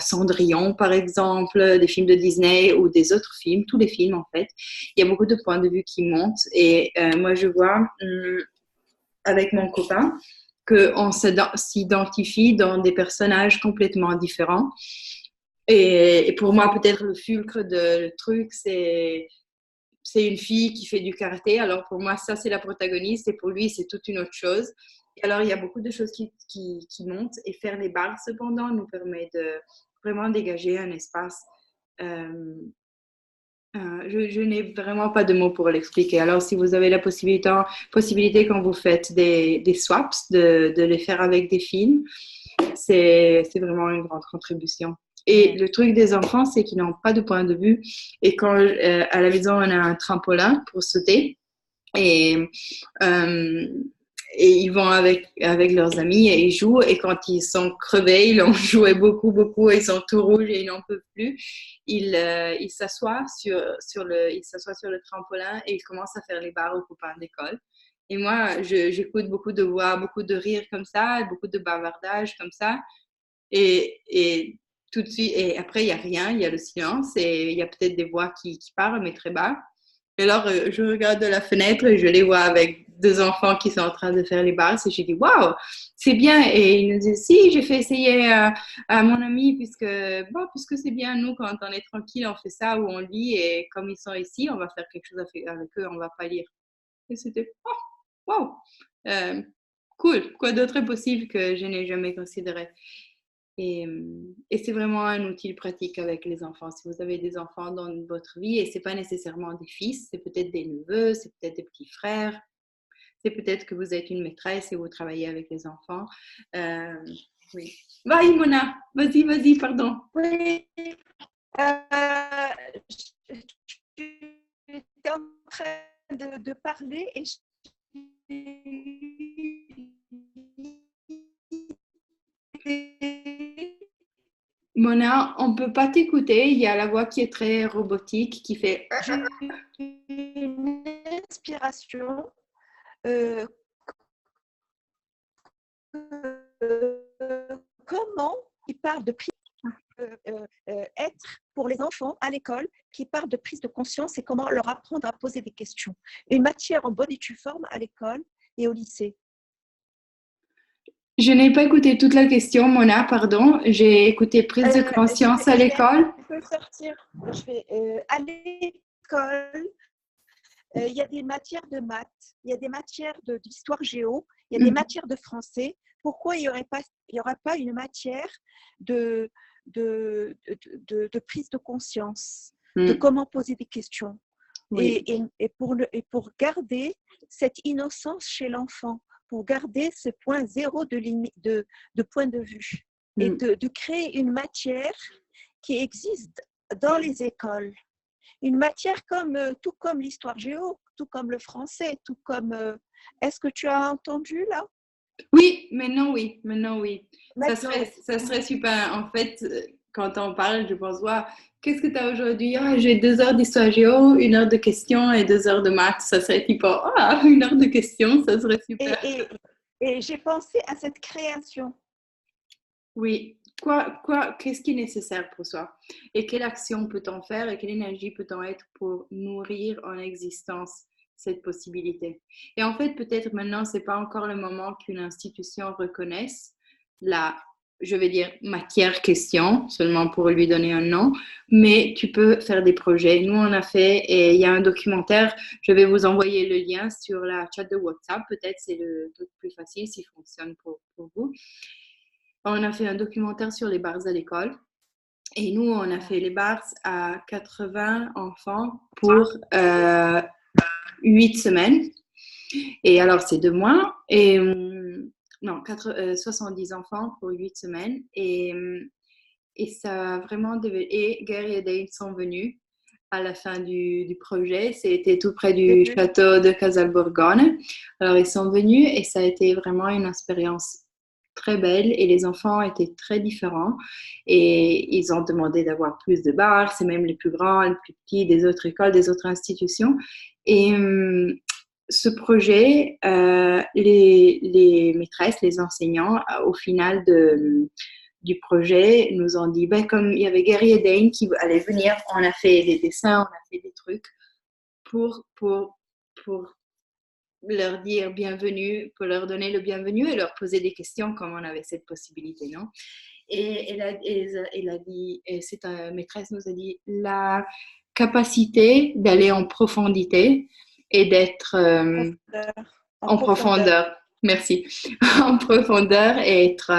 Cendrillon, par exemple, des films de Disney ou des autres films, tous les films, en fait. Il y a beaucoup de points de vue qui montent. Et moi, je vois avec mon copain qu'on s'identifie dans des personnages complètement différents. Et pour moi, peut-être le fulcre le truc, c'est une fille qui fait du karaté. Alors pour moi, ça, c'est la protagoniste. Et pour lui, c'est toute une autre chose. Et alors, il y a beaucoup de choses qui montent. Et faire les bars, cependant, nous permet de vraiment dégager un espace. Je n'ai vraiment pas de mots pour l'expliquer. Alors, si vous avez la possibilité quand vous faites des swaps, de les faire avec des films, c'est vraiment une grande contribution. Et le truc des enfants, c'est qu'ils n'ont pas de point de vue. Et quand à la maison, on a un trampolin pour sauter, et, euh, et ils vont avec leurs amis et ils jouent. Et quand ils sont crevés, ils ont joué beaucoup, beaucoup, et ils sont tout rouges et ils n'en peuvent plus. Ils s'assoient sur le trampolin et ils commencent à faire les barres aux copains d'école. Et moi, j'écoute beaucoup de voix, beaucoup de rires comme ça, beaucoup de bavardage comme ça. Et tout de suite, et après, il n'y a rien, il y a le silence et il y a peut-être des voix qui parlent, mais très bas. Et alors, je regarde de la fenêtre et je les vois avec deux enfants qui sont en train de faire les barres et je dis, waouh, c'est bien. Et ils nous disent, si, j'ai fait essayer à mon ami, puisque c'est bien, nous, quand on est tranquille, on fait ça ou on lit et comme ils sont ici, on va faire quelque chose avec eux, on va pas lire. Et c'était, oh, waouh, euh, cool. Quoi d'autre est possible que je n'ai jamais considéré? Et c'est vraiment un outil pratique avec les enfants. Si vous avez des enfants dans votre vie, et ce n'est pas nécessairement des fils, c'est peut-être des neveux, c'est peut-être des petits frères, c'est peut-être que vous êtes une maîtresse et vous travaillez avec les enfants. Oui. Vas-y, Mona, vas-y, pardon. Oui, euh, j'étais en train de parler et Mona, on ne peut pas t'écouter. Il y a la voix qui est très robotique, qui fait... j'ai une inspiration. Comment il parle de prise être pour les enfants à l'école, qui parle de prise de conscience et comment leur apprendre à poser des questions. Une matière en bonne et due forme à l'école et au lycée. Je n'ai pas écouté toute la question, Mona, pardon. J'ai écouté prise de conscience à l'école. Je vais sortir. À l'école, il y a des matières de maths, il y a des matières d'histoire géo, il y a des matières de français. Pourquoi il n'y aurait pas une matière de prise de conscience, de comment poser des questions, oui. et pour garder cette innocence chez l'enfant, pour garder ce point zéro de point de vue, et de créer une matière qui existe dans les écoles. Une matière tout comme l'histoire géo, tout comme le français, tout comme... Est-ce que tu as entendu là? Oui, maintenant oui. Ça serait super. En fait, quand on parle, je pense, wow, qu'est-ce que tu as aujourd'hui? J'ai 2 heures d'histoire géo, 1 heure de questions et 2 heures de maths. Ça serait type, 1 heure de questions, ça serait super. Et j'ai pensé à cette création. Oui. Qu'est-ce qui est nécessaire pour soi? Et quelle action peut-on faire et quelle énergie peut-on être pour nourrir en existence cette possibilité? Et en fait, peut-être maintenant, ce n'est pas encore le moment qu'une institution reconnaisse je vais dire, matière question, seulement pour lui donner un nom, mais tu peux faire des projets. Nous, on a fait, et il y a un documentaire, je vais vous envoyer le lien sur la chat de WhatsApp, peut-être c'est le truc plus facile s'il fonctionne pour vous. On a fait un documentaire sur les bars à l'école. Et nous, on a fait les bars à 80 enfants pour 8 semaines. Et alors, c'est 2 mois. Et, 70 enfants pour 8 semaines. Et et ça a vraiment et Gary et Dane sont venus à la fin du projet. C'était tout près du château de Casalborgone. Alors, ils sont venus et ça a été vraiment une expérience très belle et les enfants étaient très différents et ils ont demandé d'avoir plus de bars, c'est même les plus grands, les plus petits des autres écoles, des autres institutions. Et ce projet, les maîtresses, les enseignants, au final du projet, nous ont dit, ben, comme il y avait Gary et Dane qui allaient venir, on a fait des dessins, on a fait des trucs pour leur dire bienvenue, pour leur donner le bienvenu et leur poser des questions comme on avait cette possibilité, non? Et elle a dit, et cette maîtresse nous a dit, la capacité d'aller en profondité et d'être en profondeur. Merci. En profondeur et être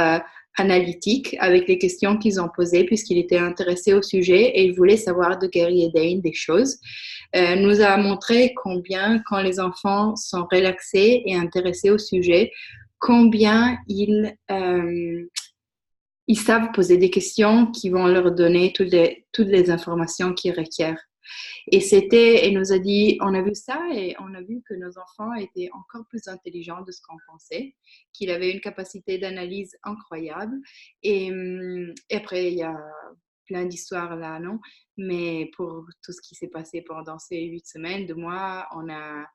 analytique avec les questions qu'ils ont posées puisqu'il était intéressé au sujet et il voulait savoir de Gary et Dane des choses. Nous a montré combien, quand les enfants sont relaxés et intéressés au sujet, combien ils savent poser des questions qui vont leur donner toutes les informations qu'ils requièrent. Et elle nous a dit, on a vu ça et on a vu que nos enfants étaient encore plus intelligents de ce qu'on pensait, qu'il avait une capacité d'analyse incroyable. Et après, il y a plein d'histoires là, non? Mais pour tout ce qui s'est passé pendant ces 8 semaines de mois, on a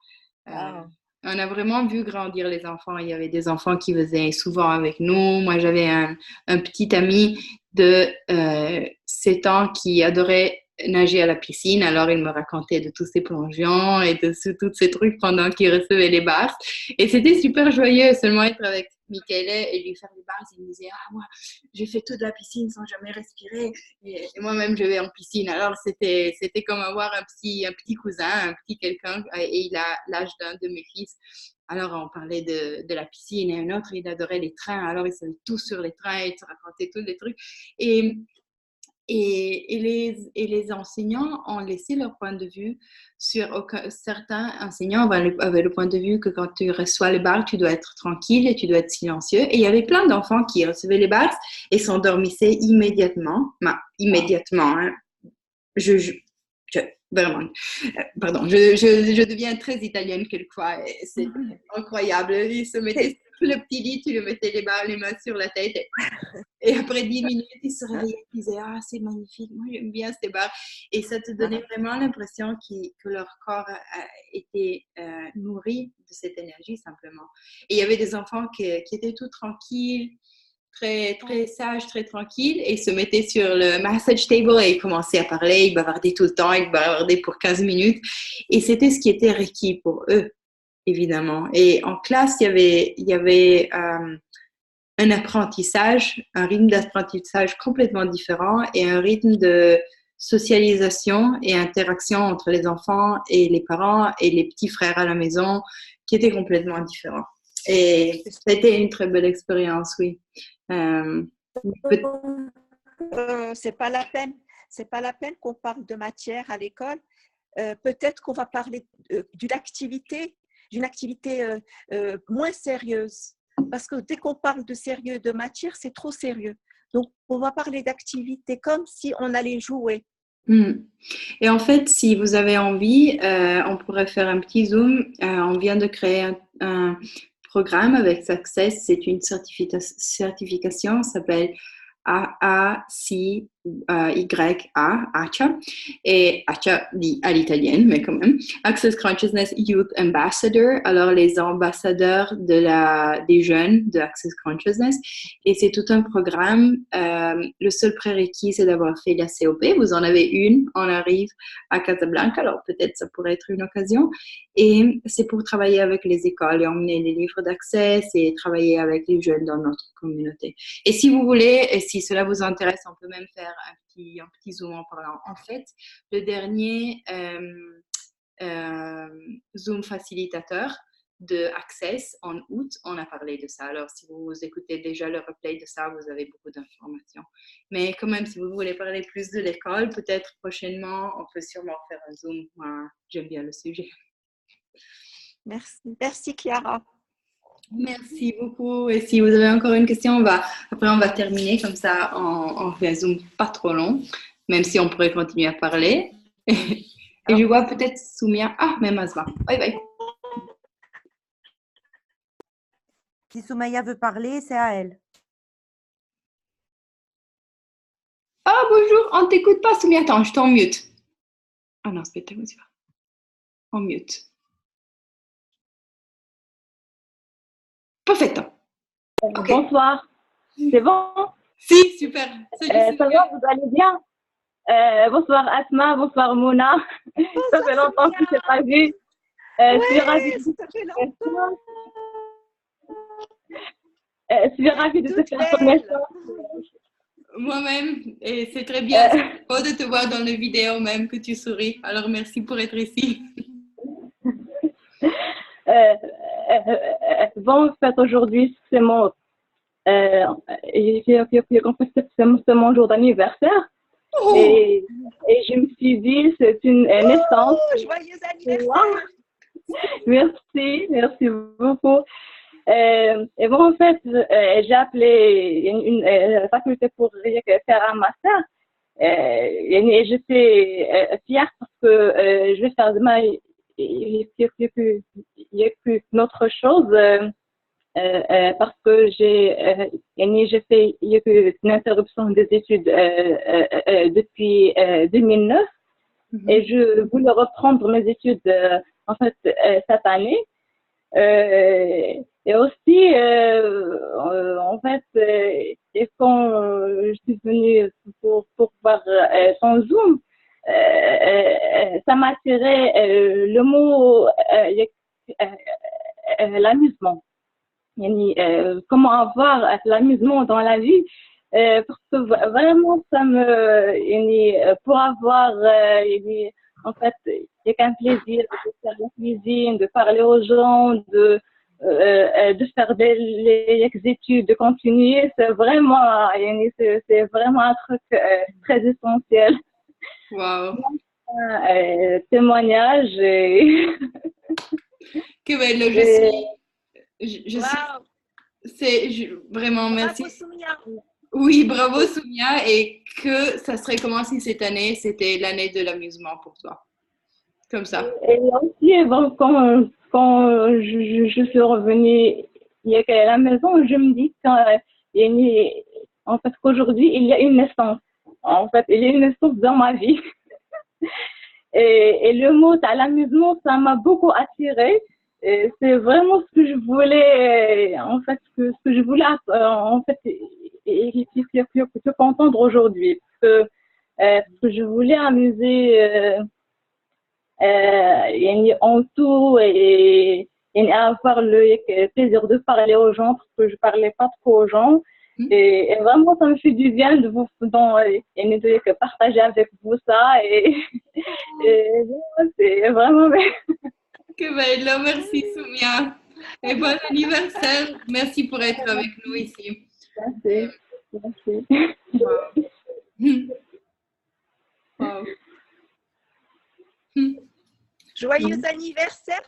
vraiment vu grandir les enfants. Il y avait des enfants qui venaient souvent avec nous. Moi, j'avais un petit ami de 7 ans qui adorait nager à la piscine. Alors, il me racontait de tous ses plongeons et de tous ces trucs pendant qu'il recevait les barres. Et c'était super joyeux seulement être avec Michaela et lui faire les barres. Il me disait, ah, moi, j'ai fait toute la piscine sans jamais respirer. Et moi-même, je vais en piscine. Alors, c'était comme avoir un petit cousin, un petit quelqu'un. Et il a l'âge d'un de mes fils. Alors, on parlait de la piscine et un autre, il adorait les trains. Alors, il savait tout sur les trains, il te racontait tous les trucs. Et les enseignants ont laissé leur point de vue sur certains enseignants avaient le point de vue que quand tu reçois les barres, tu dois être tranquille et tu dois être silencieux. Et il y avait plein d'enfants qui recevaient les barres et s'endormissaient immédiatement. Immédiatement. Hein. Vraiment, pardon, je deviens très italienne quelquefois. C'est incroyable. Ils se mettaient sur le petit lit, tu lui mettais les mains sur la tête. Et après 10 minutes, ils se réveillaient et disaient, ah, c'est magnifique, moi j'aime bien ces barres. Et ça te donnait vraiment l'impression que leur corps était nourri de cette énergie simplement. Et il y avait des enfants qui étaient tout tranquilles, très, très sages, très tranquilles, et ils se mettaient sur le massage table et ils commençaient à parler, ils bavardaient tout le temps, ils bavardaient pour 15 minutes. Et c'était ce qui était requis pour eux, évidemment. Et en classe, il y avait un apprentissage, un rythme d'apprentissage complètement différent et un rythme de socialisation et interaction entre les enfants et les parents et les petits frères à la maison qui était complètement différent. Et c'était une très belle expérience, oui. C'est pas la peine qu'on parle de matière à l'école. Peut-être qu'on va parler d'une activité moins sérieuse. Parce que dès qu'on parle de sérieux, de matière, c'est trop sérieux. Donc, on va parler d'activité comme si on allait jouer. Et en fait, si vous avez envie, on pourrait faire un petit zoom. On vient de créer un programme avec Success. C'est une certification, ça s'appelle AACYA, ACHA, et ACHA dit à l'italienne, mais quand même, Access Consciousness Youth Ambassador, alors les ambassadeurs des jeunes de Access Consciousness, et c'est tout un programme. Le seul prérequis, c'est d'avoir fait la COP. Vous en avez une, on arrive à Casablanca, alors peut-être ça pourrait être une occasion, et c'est pour travailler avec les écoles et emmener les livres d'accès et travailler avec les jeunes dans notre communauté. Et si vous voulez, et si cela vous intéresse, on peut même faire un petit zoom en parlant. En fait, le dernier Zoom facilitateur de Access en août, on a parlé de ça. Alors, si vous écoutez déjà le replay de ça, vous avez beaucoup d'informations. Mais quand même, si vous voulez parler plus de l'école, peut-être prochainement, on peut sûrement faire un Zoom. Moi, j'aime bien le sujet. Merci Chiara. Merci beaucoup. Et si vous avez encore une question, après on va terminer comme ça en résume pas trop long, même si on pourrait continuer à parler. Et je Alors, vois peut-être Soumia. Ah, même Asma. Bye bye. si Soumaya veut parler, c'est à elle. Ah, bonjour, on t'écoute pas, Soumia. Attends, je t'en mute. Ah non, aspetta, così va. En mute. Perfetto. Ok. Bonsoir, c'est bon? Si, super. Salut, Ça Soumia. va, vous allez bien? Bonsoir Asma, bonsoir Mouna. Ça fait longtemps que je ne t'ai pas vu. Je suis ravie de ça fait longtemps. je suis ravie de te Toute faire belle. connaissance. Moi-même. Et c'est très bien. C'est beau de te voir dans les vidéos même que tu souris. Alors, merci pour être ici. Bon, en fait, aujourd'hui, c'est mon, c'est mon jour d'anniversaire. Oh, Et je me suis dit, c'est une naissance. Oh, joyeux anniversaire. Merci beaucoup. Et bon, en fait, j'ai appelé une faculté pour faire un master. Et j'étais fière parce que je vais faire demain, il y a plus une autre chose. Parce que j'ai fait une interruption des études depuis 2009 et je voulais reprendre mes études en fait cette année. Et aussi, en fait, et quand je suis venue pour voir son Zoom, ça m'a attiré le mot l'amusement. Comment avoir l'amusement dans la vie parce que vraiment ça me pour avoir en fait il y a qu'un plaisir de faire la cuisine, de parler aux gens, de faire des études, de continuer, c'est vraiment un truc très essentiel. wow. Témoignage Que bello, je suis, Wow. vraiment merci. Bravo, Soumia. Oui, bravo Soumia, et que ça serait comment si cette année, c'était l'année de l'amusement pour toi, comme ça. Et aussi, bon, quand je suis revenue à la maison, je me dis en fait, qu'aujourd'hui, il y a une naissance. En fait, il y a une naissance dans ma vie. Et le mot à l'amusement, ça m'a beaucoup attirée. C'est vraiment ce que je voulais, en fait, ce que je voulais, en fait, et que entendre aujourd'hui. Parce que je voulais amuser en tout et avoir le plaisir de parler aux gens parce que je parlais pas trop aux gens. Et vraiment, ça me fait du bien de vous de partager avec vous ça. Et c'est vraiment bien. Que bello, merci Soumia. Et bon anniversaire, merci pour être avec nous ici. Merci. Merci. Wow. Wow. Joyeux anniversaire,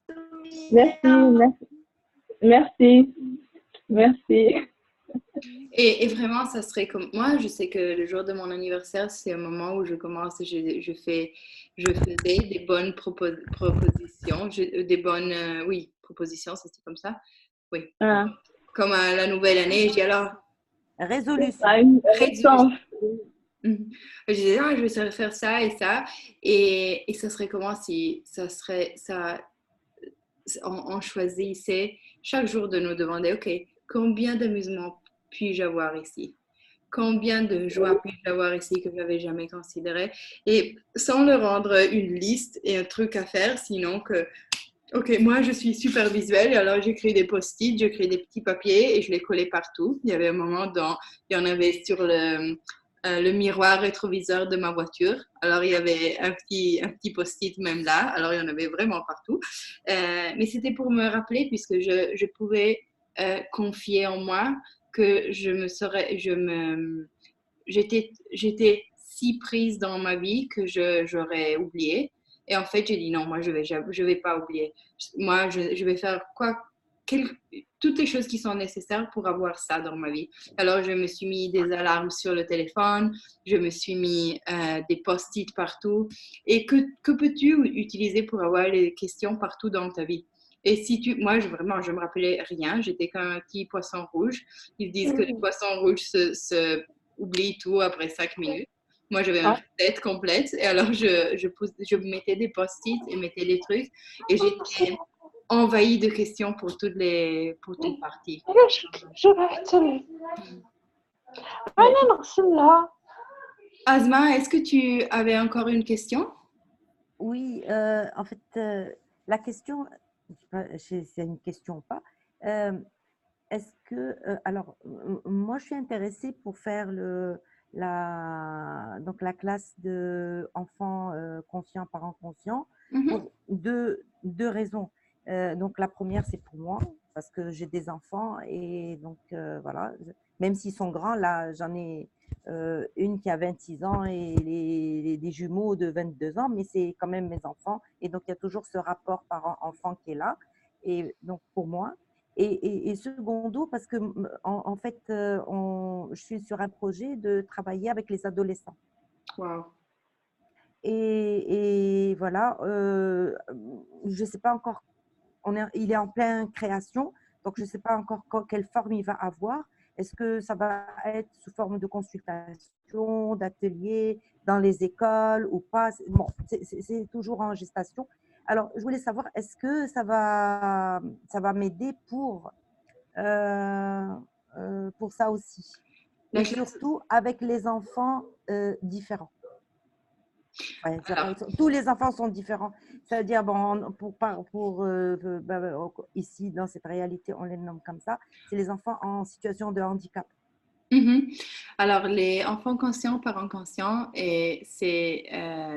Soumia. Merci. Merci. Et vraiment, ça serait comme moi, je sais que le jour de mon anniversaire, c'est un moment où je commence, je faisais des bonnes propositions, des bonnes, oui, propositions, c'est comme ça. Oui. Ah, Comme à la nouvelle année, je dis alors, Résolution. une résolution. naissance. Je disais, ah, je vais faire ça et ça. Et ça serait comment si ça serait, ça, on choisissait chaque jour de nous demander, OK, combien d'amusement puis-je avoir ici? Combien de joie puis-je avoir ici que je n'avais jamais considéré? Et sans le rendre une liste et un truc à faire, sinon que, OK, moi je suis super visuelle, alors j'écris des post-it, j'écris des petits papiers et je les collais partout. Il y avait un moment dans, il y en avait sur le miroir rétroviseur de ma voiture. Alors, il y avait un petit post-it même là. Alors, il y en avait vraiment partout. Mais c'était pour me rappeler, puisque je pouvais confier en moi que j'étais si prise dans ma vie que j'aurais oublié. Et en fait, j'ai dit non, moi, je vais pas oublier. Moi, je vais faire quoi toutes les choses qui sont nécessaires pour avoir ça dans ma vie. Alors, je me suis mis des alarmes sur le téléphone, je me suis mis des post-it partout. Et que peux-tu utiliser pour avoir les questions partout dans ta vie? Et si moi, vraiment, je me rappelais rien. J'étais comme un petit poisson rouge. Ils disent que les poissons rouges se oublient tout après 5 minutes. Moi, j'avais une tête complète. Et alors, je mettais des post-it et mettais des trucs. Et j'étais envahie de questions pour toutes parties. Asma, est-ce que tu avais encore une question? Oui, en fait, la question, c'est une question ou pas, est-ce que, alors, moi, je suis intéressée pour faire donc la classe de enfants conscients, parents conscients, pour deux raisons. Donc, la première, c'est pour moi, parce que j'ai des enfants et donc, voilà, même s'ils sont grands, là, j'en ai une qui a 26 ans et des jumeaux de 22 ans, mais c'est quand même mes enfants. Et donc, il y a toujours ce rapport parent-enfant qui est là. Et donc, pour moi, et secondo, parce que en fait, je suis sur un projet de travailler avec les adolescents. Wow. Et voilà, je ne sais pas encore, il est en pleine création, donc je ne sais pas encore quelle forme il va avoir. Est-ce que ça va être sous forme de consultation, d'atelier, dans les écoles ou pas? Bon, c'est toujours en gestation. Alors, je voulais savoir, est-ce que ça va m'aider pour ça aussi? Et surtout avec les enfants différents. Ouais, tous les enfants sont différents. C'est-à-dire, bon, ici, dans cette réalité, on les nomme comme ça, c'est les enfants en situation de handicap. Alors, les enfants conscients, parents conscients, et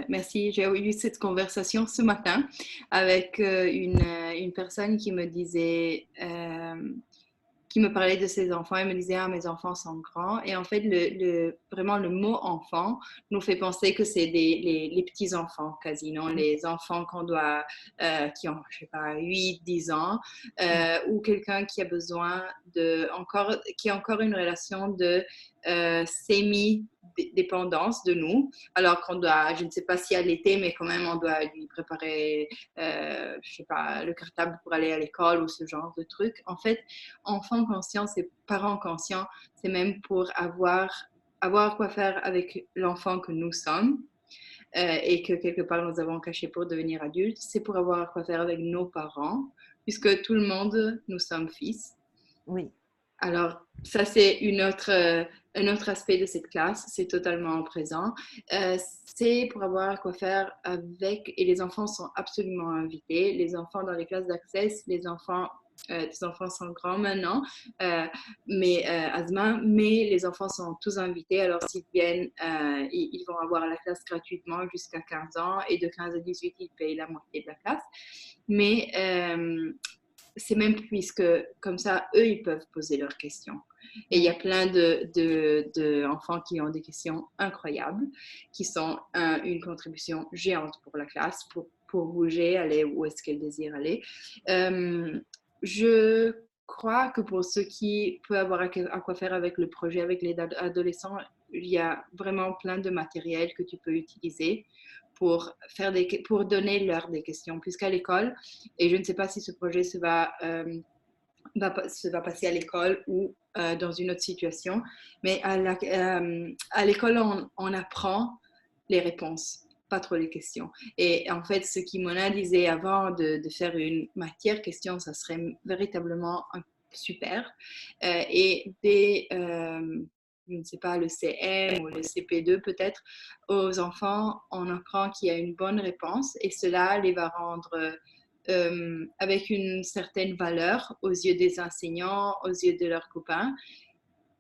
merci, j'ai eu cette conversation ce matin avec une personne qui me disait, qui me parlait de ses enfants et me disait, ah, mes enfants sont grands. Et en fait, vraiment, le mot enfant nous fait penser que c'est les petits-enfants quasi, non? Les enfants qui ont, je sais pas, 8, 10 ans, ou quelqu'un qui a besoin qui a encore une relation de semi-dépendance de nous, alors qu'on doit, je ne sais pas si à l'été, mais quand même, on doit lui préparer, je sais pas, le cartable pour aller à l'école ou ce genre de trucs. En fait, enfants conscients et parents conscients, c'est même pour avoir quoi faire avec l'enfant que nous sommes et que quelque part nous avons caché pour devenir adultes. C'est pour avoir quoi faire avec nos parents, puisque tout le monde, nous sommes fils. Oui. Alors, ça, c'est un autre aspect de cette classe, c'est totalement présent. C'est pour avoir quoi faire avec, et les enfants sont absolument invités. Les enfants dans les classes d'accès, les enfants sont grands maintenant, Asma, mais les enfants sont tous invités. Alors, s'ils viennent, ils vont avoir la classe gratuitement jusqu'à 15 ans et de 15 à 18, ils payent la moitié de la classe. Mais c'est même puisque comme ça, eux, ils peuvent poser leurs questions. Et il y a plein d'enfants qui ont des questions incroyables, qui sont une contribution géante pour la classe, pour bouger, aller où est-ce qu'elle désire aller. Je crois que pour ceux qui peuvent avoir à quoi faire avec le projet, avec les adolescents, il y a vraiment plein de matériel que tu peux utiliser pour donner leur des questions. Puisqu'à l'école, et je ne sais pas si ce projet se va passer à l'école ou dans une autre situation, mais à l'école, on apprend les réponses, pas trop les questions. Et en fait, ce qu'Imona disait avant de faire une matière question, ça serait véritablement super. Et je ne sais pas, le CM ou le CP2 peut-être, aux enfants, on apprend qu'il y a une bonne réponse et cela les va rendre avec une certaine valeur aux yeux des enseignants, aux yeux de leurs copains.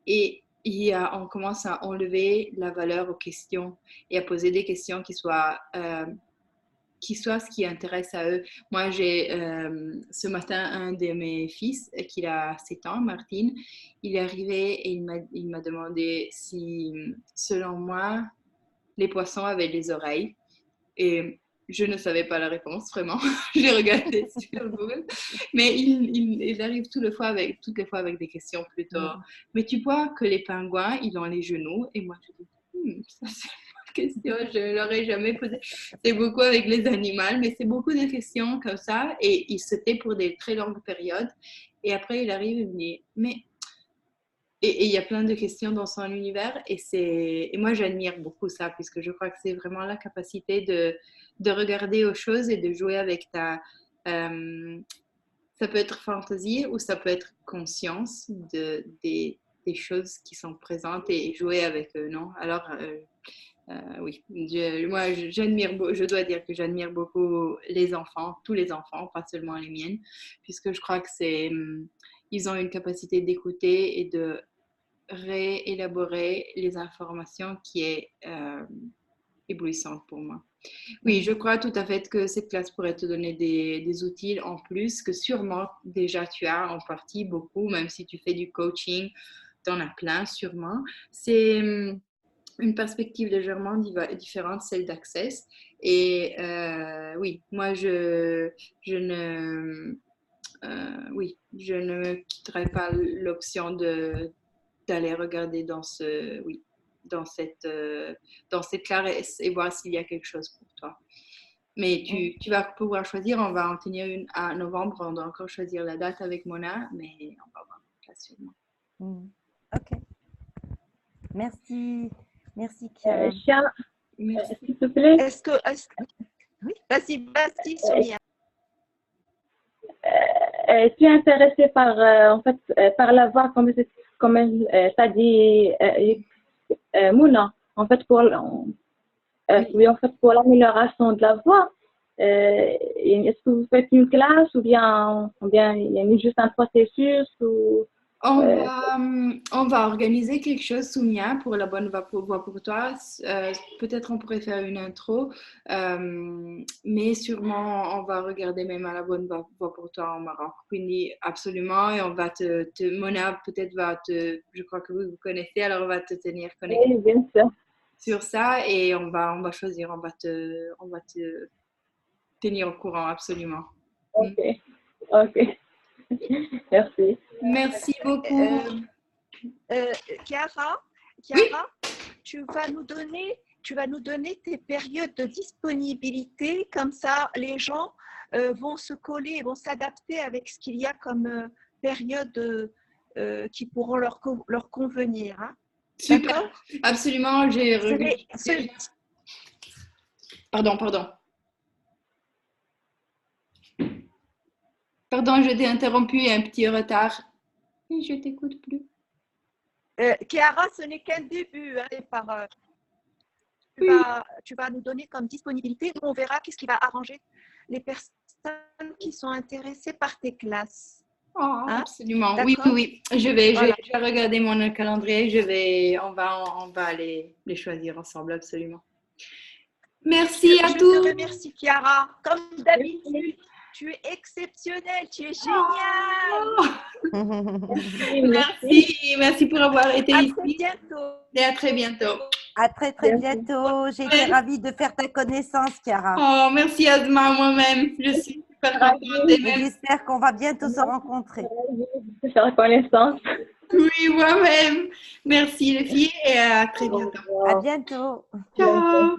Et on commence à enlever la valeur aux questions et à poser des questions qui soient ce qui intéresse à eux. Moi, j'ai ce matin un de mes fils qui a 7 ans, Martine. Il est arrivé et il m'a demandé si, selon moi, les poissons avaient des oreilles. Et je ne savais pas la réponse, vraiment. J'ai regardé sur Google. Mais il arrive toutes les fois avec des questions plutôt. Mais tu vois que les pingouins, ils ont les genoux. Et moi, je dis, ça c'est une question, je ne l'aurais jamais posée. C'est beaucoup avec les animaux, mais c'est beaucoup de questions comme ça. Et il se tait pour des très longues périodes. Et après, il arrive et me dit, mais... Et il y a plein de questions dans son univers et moi j'admire beaucoup ça puisque je crois que c'est vraiment la capacité de regarder aux choses et de jouer avec ça peut être fantaisie ou ça peut être conscience des choses qui sont présentes et jouer avec eux, non? Alors oui, je dois dire que j'admire beaucoup les enfants, tous les enfants, pas seulement les miennes, puisque je crois que ils ont une capacité d'écouter et de réélaborer les informations qui est éblouissante pour moi. Oui, je crois tout à fait que cette classe pourrait te donner des outils en plus que sûrement déjà tu as en partie beaucoup, même si tu fais du coaching, tu en as plein sûrement. C'est une perspective légèrement différente, celle d'Access. Et oui, moi je ne quitterai pas l'option d'aller regarder dans cette claresse et voir s'il y a quelque chose pour toi. Mais tu vas pouvoir choisir, on va en tenir une à novembre, on doit encore choisir la date avec Mona, mais on va voir là sûrement. Ok. Merci Chiara. Merci. S'il te plaît. Oui, vas-y, Sonia. Tu es intéressée par, par la voix, comme t'as dit, Mouna, en fait, oui, en fait, pour l'amélioration de la voix. Est-ce que vous faites une classe ou bien il y a juste un processus ou... On va organiser quelque chose, Soumia, pour la bonne voix pour toi. Peut-être on pourrait faire une intro, mais sûrement on va regarder même à la bonne voix pour toi en Maroc. Quindi absolument, et on va Mona peut-être je crois que vous connaissez, alors on va te tenir connecté. Oui, bien sûr. Sur ça et on va choisir, on va te tenir au courant absolument. Ok. Merci. Merci beaucoup. Chiara, oui? tu vas nous donner tes périodes de disponibilité, comme ça les gens vont se coller, vont s'adapter avec ce qu'il y a comme période qui pourront leur convenir. Hein. Super, absolument. Pardon. Pardon, je t'ai interrompu, il y a un petit retard. Et je t'écoute plus. Chiara, ce n'est qu'un début. Hein, tu vas nous donner comme disponibilité. Nous, on verra qu'est-ce qui va arranger les personnes qui sont intéressées par tes classes. Oh, absolument. Oui. Je vais regarder mon calendrier. On va aller les choisir ensemble, absolument. Merci à tous. Je te remercie, Chiara. Comme d'habitude. Tu es exceptionnelle, tu es géniale. Merci pour avoir été ici. À très bientôt. Et à très bientôt. À très bientôt. J'ai été ravie de faire ta connaissance, Chiara. Oh, merci Asma, moi-même. Je suis super contente. J'espère qu'on va bientôt se rencontrer. De faire connaissance. Oui, moi-même. Merci les filles et à très bientôt. À bientôt. Ciao.